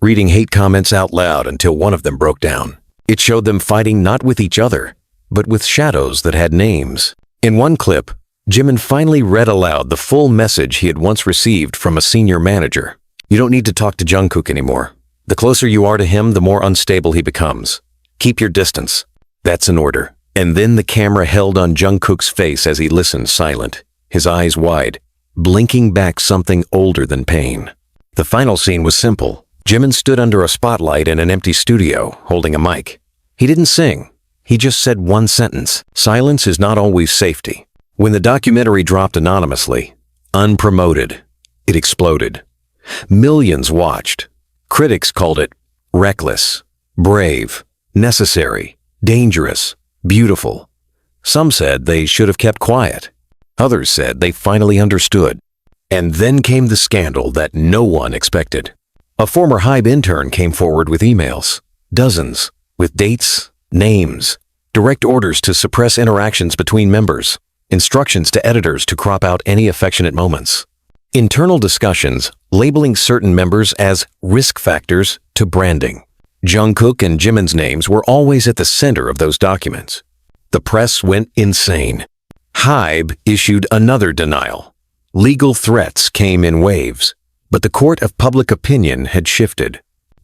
reading hate comments out loud until one of them broke down. It showed them fighting not with each other, but with shadows that had names. In one clip, Jimin finally read aloud the full message he had once received from a senior manager. "You don't need to talk to Jungkook anymore. The closer you are to him, the more unstable he becomes. Keep your distance. That's an order." And then the camera held on Jungkook's face as he listened, silent, his eyes wide, blinking back something older than pain. The final scene was simple. Jimin stood under a spotlight in an empty studio, holding a mic. He didn't sing. He just said one sentence. "Silence is not always safety. When the documentary dropped anonymously, unpromoted, it exploded. Millions watched. Critics called it reckless, brave, necessary, dangerous, beautiful. Some said they should have kept quiet. Others said they finally understood. And then came the scandal that no one expected. A former HYBE intern came forward with emails, dozens, with dates, names, direct orders to suppress interactions between members, instructions to editors to crop out any affectionate moments, internal discussions labeling certain members as risk factors to branding. Jungkook and Jimin's names were always at the center of those documents. The press went insane. HYBE issued another denial. Legal threats came in waves, but the court of public opinion had shifted.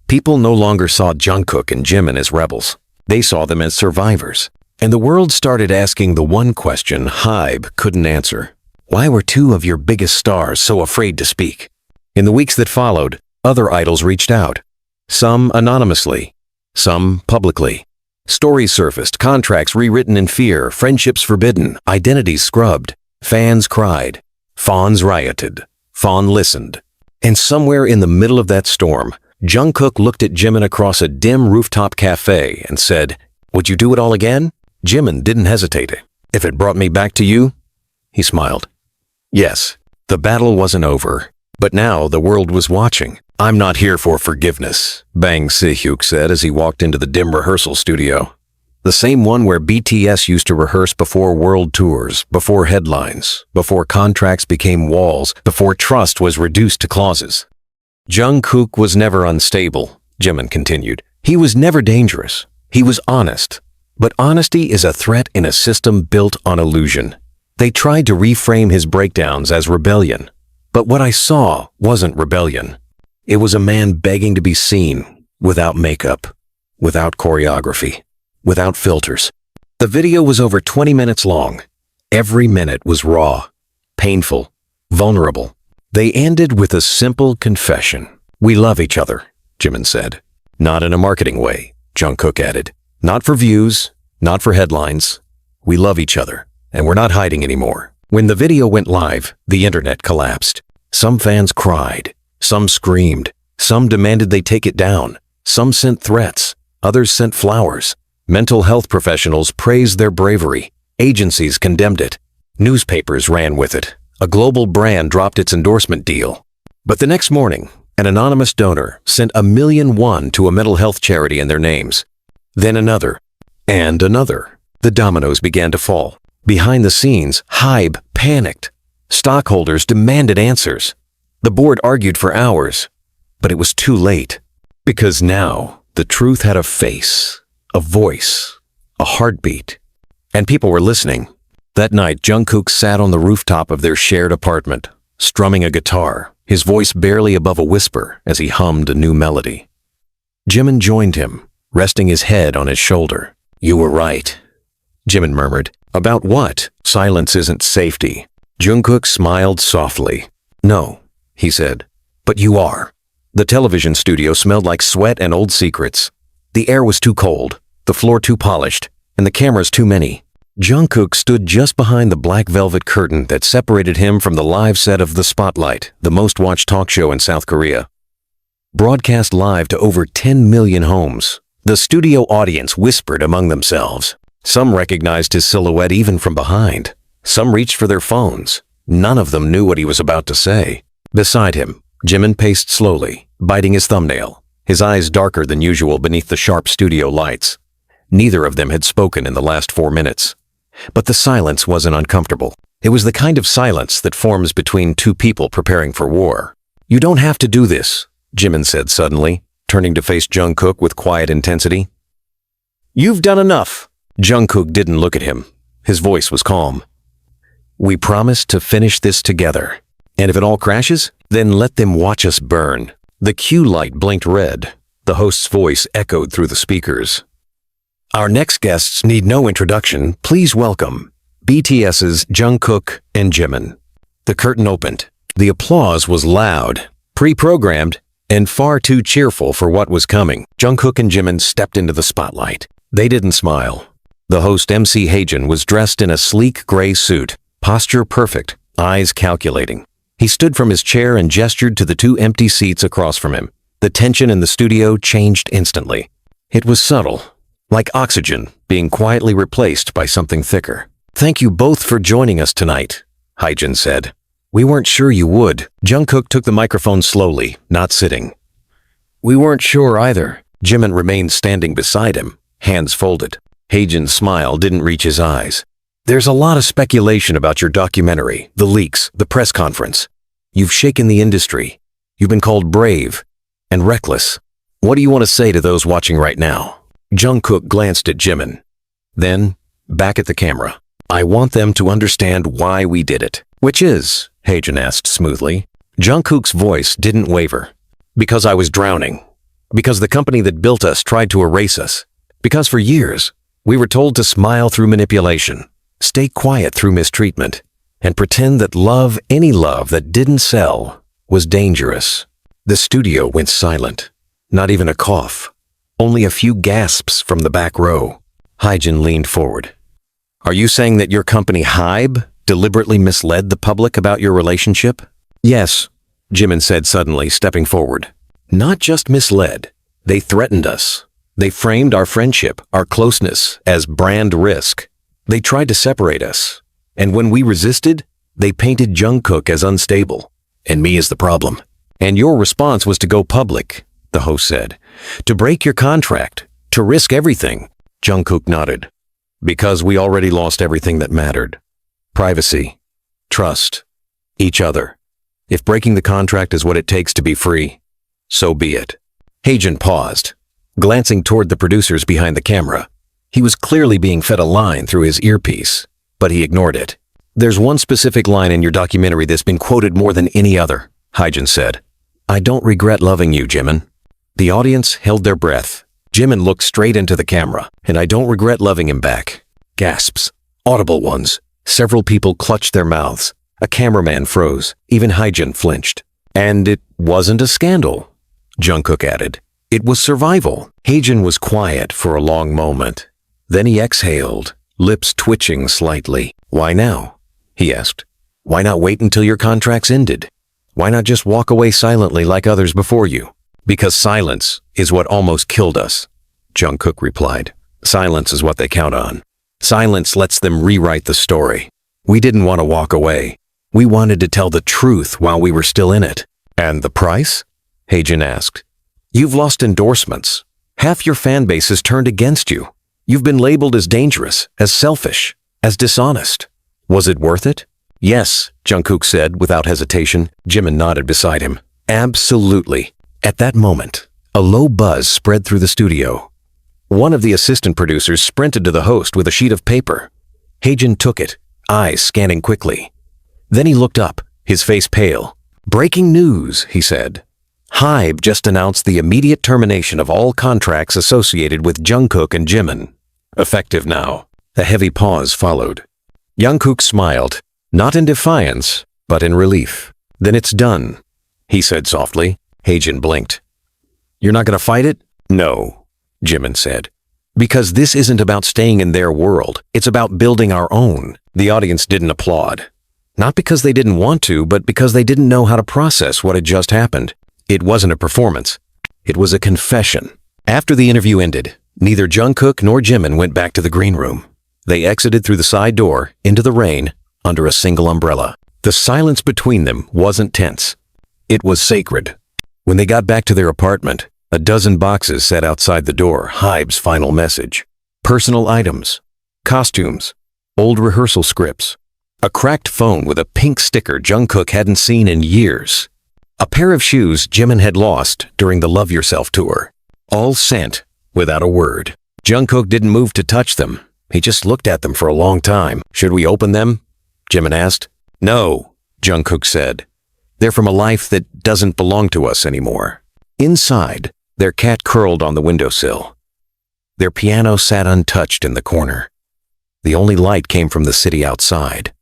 People no longer saw Jungkook and Jimin as rebels. They saw them as survivors. And the world started asking the one question HYBE couldn't answer. Why were two of your biggest stars so afraid to speak? In the weeks that followed, other idols reached out. Some anonymously, some publicly. Stories surfaced, contracts rewritten in fear, friendships forbidden, identities scrubbed. Fans cried. Fawns rioted. Fawn listened. And somewhere in the middle of that storm, Jungkook looked at Jimin across a dim rooftop cafe and said, "Would you do it all again?" Jimin didn't hesitate. "If it brought me back to you?" He smiled. Yes, the battle wasn't over. But now the world was watching. "I'm not here for forgiveness," Bang Si-hyuk said as he walked into the dim rehearsal studio. The same one where BTS used to rehearse before world tours, before headlines, before contracts became walls, before trust was reduced to clauses. Jungkook was never unstable, Jimin continued. He was never dangerous. He was honest. But honesty is a threat in a system built on illusion. They tried to reframe his breakdowns as rebellion. But what I saw wasn't rebellion. It was a man begging to be seen, without makeup, without choreography, without filters. The video was over 20 minutes long. Every minute was raw, painful, vulnerable. They ended with a simple confession. "We love each other," Jimin said. "Not in a marketing way," Jungkook added. "Not for views, not for headlines. We love each other, and we're not hiding anymore." When the video went live, the internet collapsed. Some fans cried. Some screamed. Some demanded they take it down. Some sent threats. Others sent flowers. Mental health professionals praised their bravery. Agencies condemned it. Newspapers ran with it. A global brand dropped its endorsement deal. But the next morning, an anonymous donor sent $1 million to a mental health charity in their names. Then another. And another. The dominoes began to fall. Behind the scenes, HYBE panicked. Stockholders demanded answers. The board argued for hours. But it was too late. Because now, the truth had a face, a voice, a heartbeat. And people were listening. That night, Jungkook sat on the rooftop of their shared apartment, strumming a guitar, his voice barely above a whisper as he hummed a new melody. Jimin joined him, resting his head on his shoulder. "You were right," Jimin murmured. "About what? Silence isn't safety." Jungkook smiled softly. "No," he said, "but you are." The television studio smelled like sweat and old secrets. The air was too cold, the floor too polished, and the cameras too many. Jungkook stood just behind the black velvet curtain that separated him from the live set of The Spotlight, the most-watched talk show in South Korea. Broadcast live to over 10 million homes, the studio audience whispered among themselves. Some recognized his silhouette even from behind. Some reached for their phones. None of them knew what he was about to say. Beside him, Jimin paced slowly, biting his thumbnail, his eyes darker than usual beneath the sharp studio lights. Neither of them had spoken in the last 4 minutes. But the silence wasn't uncomfortable. It was the kind of silence that forms between two people preparing for war. "You don't have to do this," Jimin said suddenly, turning to face Jungkook with quiet intensity. "You've done enough." Jungkook didn't look at him. His voice was calm. "We promise to finish this together. And if it all crashes, then let them watch us burn." The cue light blinked red. The host's voice echoed through the speakers. "Our next guests need no introduction. Please welcome BTS's Jungkook and Jimin." The curtain opened. The applause was loud, pre-programmed, and far too cheerful for what was coming. Jungkook and Jimin stepped into the spotlight. They didn't smile. The host MC Haejin was dressed in a sleek gray suit. Posture perfect, eyes calculating. He stood from his chair and gestured to the two empty seats across from him. The tension in the studio changed instantly. It was subtle, like oxygen being quietly replaced by something thicker. "Thank you both for joining us tonight," Hyejin said. "We weren't sure you would." Jungkook took the microphone slowly, not sitting. "We weren't sure either." Jimin remained standing beside him, hands folded. Hyejin's smile didn't reach his eyes. "There's a lot of speculation about your documentary, the leaks, the press conference. You've shaken the industry. You've been called brave and reckless. What do you want to say to those watching right now?" Jungkook glanced at Jimin. Then, back at the camera. "I want them to understand why we did it." "Which is?" Hyejin asked smoothly. Jungkook's voice didn't waver. "Because I was drowning. Because the company that built us tried to erase us. Because for years, we were told to smile through manipulation, stay quiet through mistreatment, and pretend that love, any love that didn't sell, was dangerous." The studio went silent. Not even a cough. Only a few gasps from the back row. Hyejin leaned forward. "Are you saying that your company Hybe deliberately misled the public about your relationship?" "Yes," Jimin said suddenly, stepping forward. "Not just misled. They threatened us. They framed our friendship, our closeness, as brand risk. They tried to separate us. And when we resisted, they painted Jungkook as unstable, and me as the problem. And your response was to go public," the host said. "To break your contract, to risk everything." Jungkook nodded. "Because we already lost everything that mattered. Privacy, trust, each other. If breaking the contract is what it takes to be free, so be it." Hyejin paused, glancing toward the producers behind the camera. He was clearly being fed a line through his earpiece, but he ignored it. "There's one specific line in your documentary that's been quoted more than any other," Hyejin said. "I don't regret loving you, Jimin." The audience held their breath. Jimin looked straight into the camera. "And I don't regret loving him back." Gasps, audible ones. Several people clutched their mouths. A cameraman froze. Even Hyejin flinched. "And it wasn't a scandal," Jungkook added. "It was survival." Hyejin was quiet for a long moment. Then he exhaled, lips twitching slightly. "Why now?" he asked. "Why not wait until your contract's ended? Why not just walk away silently like others before you?" "Because silence is what almost killed us," Jungkook replied. "Silence is what they count on. Silence lets them rewrite the story. We didn't want to walk away. We wanted to tell the truth while we were still in it." "And the price?" Hyejin asked. "You've lost endorsements. Half your fan base has turned against you. You've been labeled as dangerous, as selfish, as dishonest. Was it worth it?" "Yes," Jungkook said without hesitation. Jimin nodded beside him. "Absolutely." At that moment, a low buzz spread through the studio. One of the assistant producers sprinted to the host with a sheet of paper. Hyejin took it, eyes scanning quickly. Then he looked up, his face pale. "Breaking news," he said. "Hybe just announced the immediate termination of all contracts associated with Jungkook and Jimin. Effective now." A heavy pause followed. Jungkook smiled, not in defiance, but in relief. "Then it's done," he said softly. Hyejin blinked. "You're not going to fight it?" "No," Jimin said. "Because this isn't about staying in their world. It's about building our own." The audience didn't applaud. Not because they didn't want to, but because they didn't know how to process what had just happened. It wasn't a performance. It was a confession. After the interview ended, neither Jungkook nor Jimin went back to the green room. They exited through the side door, into the rain, under a single umbrella. The silence between them wasn't tense. It was sacred. When they got back to their apartment, a dozen boxes sat outside the door, Hybe's final message. Personal items, costumes, old rehearsal scripts, a cracked phone with a pink sticker Jungkook hadn't seen in years, a pair of shoes Jimin had lost during the Love Yourself tour. All sent without a word. Jungkook didn't move to touch them. He just looked at them for a long time. "Should we open them?" Jimin asked. "No," Jungkook said. "They're from a life that doesn't belong to us anymore." Inside, their cat curled on the windowsill. Their piano sat untouched in the corner. The only light came from the city outside,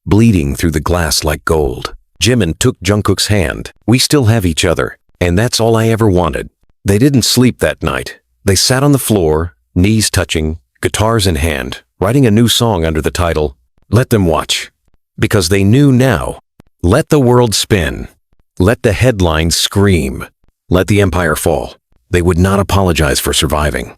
bleeding through the glass like gold. Jimin took Jungkook's hand. "We still have each other, and that's all I ever wanted." They didn't sleep that night. They sat on the floor, knees touching, guitars in hand, writing a new song under the title, "Let Them Watch." Because they knew now. Let the world spin. Let the headlines scream. Let the empire fall. They would not apologize for surviving.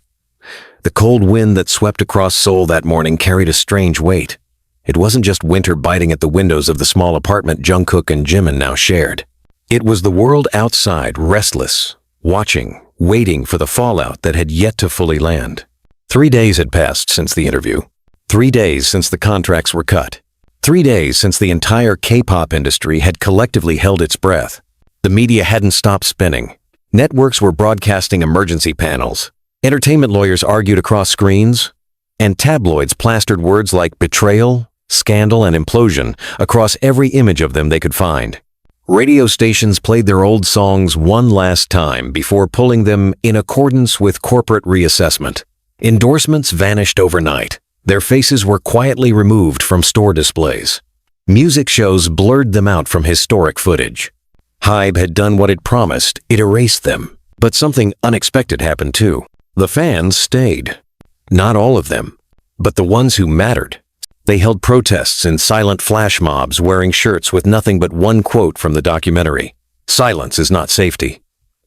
The cold wind that swept across Seoul that morning carried a strange weight. It wasn't just winter biting at the windows of the small apartment Jungkook and Jimin now shared. It was the world outside, restless, watching, waiting for the fallout that had yet to fully land. 3 days had passed since the interview. 3 days since the contracts were cut. 3 days since the entire K-pop industry had collectively held its breath. The media hadn't stopped spinning. Networks were broadcasting emergency panels. Entertainment lawyers argued across screens. And tabloids plastered words like betrayal, scandal, and implosion across every image of them they could find. Radio stations played their old songs one last time before pulling them in accordance with corporate reassessment. Endorsements vanished overnight. Their faces were quietly removed from store displays. Music shows blurred them out from historic footage. HYBE had done what it promised, it erased them. But something unexpected happened too. The fans stayed. Not all of them, but the ones who mattered. They held protests in silent flash mobs wearing shirts with nothing but one quote from the documentary: "Silence is not safety."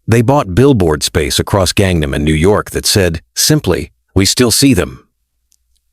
They bought billboard space across Gangnam and New York that said, simply, "We still see them."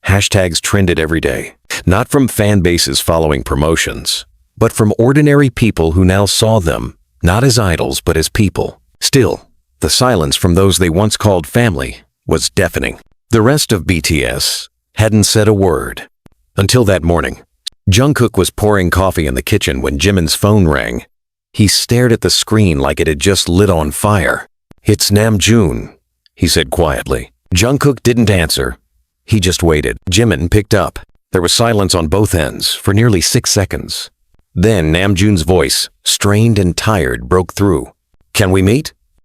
Hashtags trended every day, not from fan bases following promotions, but from ordinary people who now saw them, not as idols but as people. Still, the silence from those they once called family was deafening. The rest of BTS hadn't said a word. Until that morning. Jungkook was pouring coffee in the kitchen when Jimin's phone rang. He stared at the screen like it had just lit on fire. "It's Namjoon," he said quietly. Jungkook didn't answer. He just waited. Jimin picked up. There was silence on both ends for nearly 6 seconds. Then Namjoon's voice, strained and tired, broke through. "Can we meet?"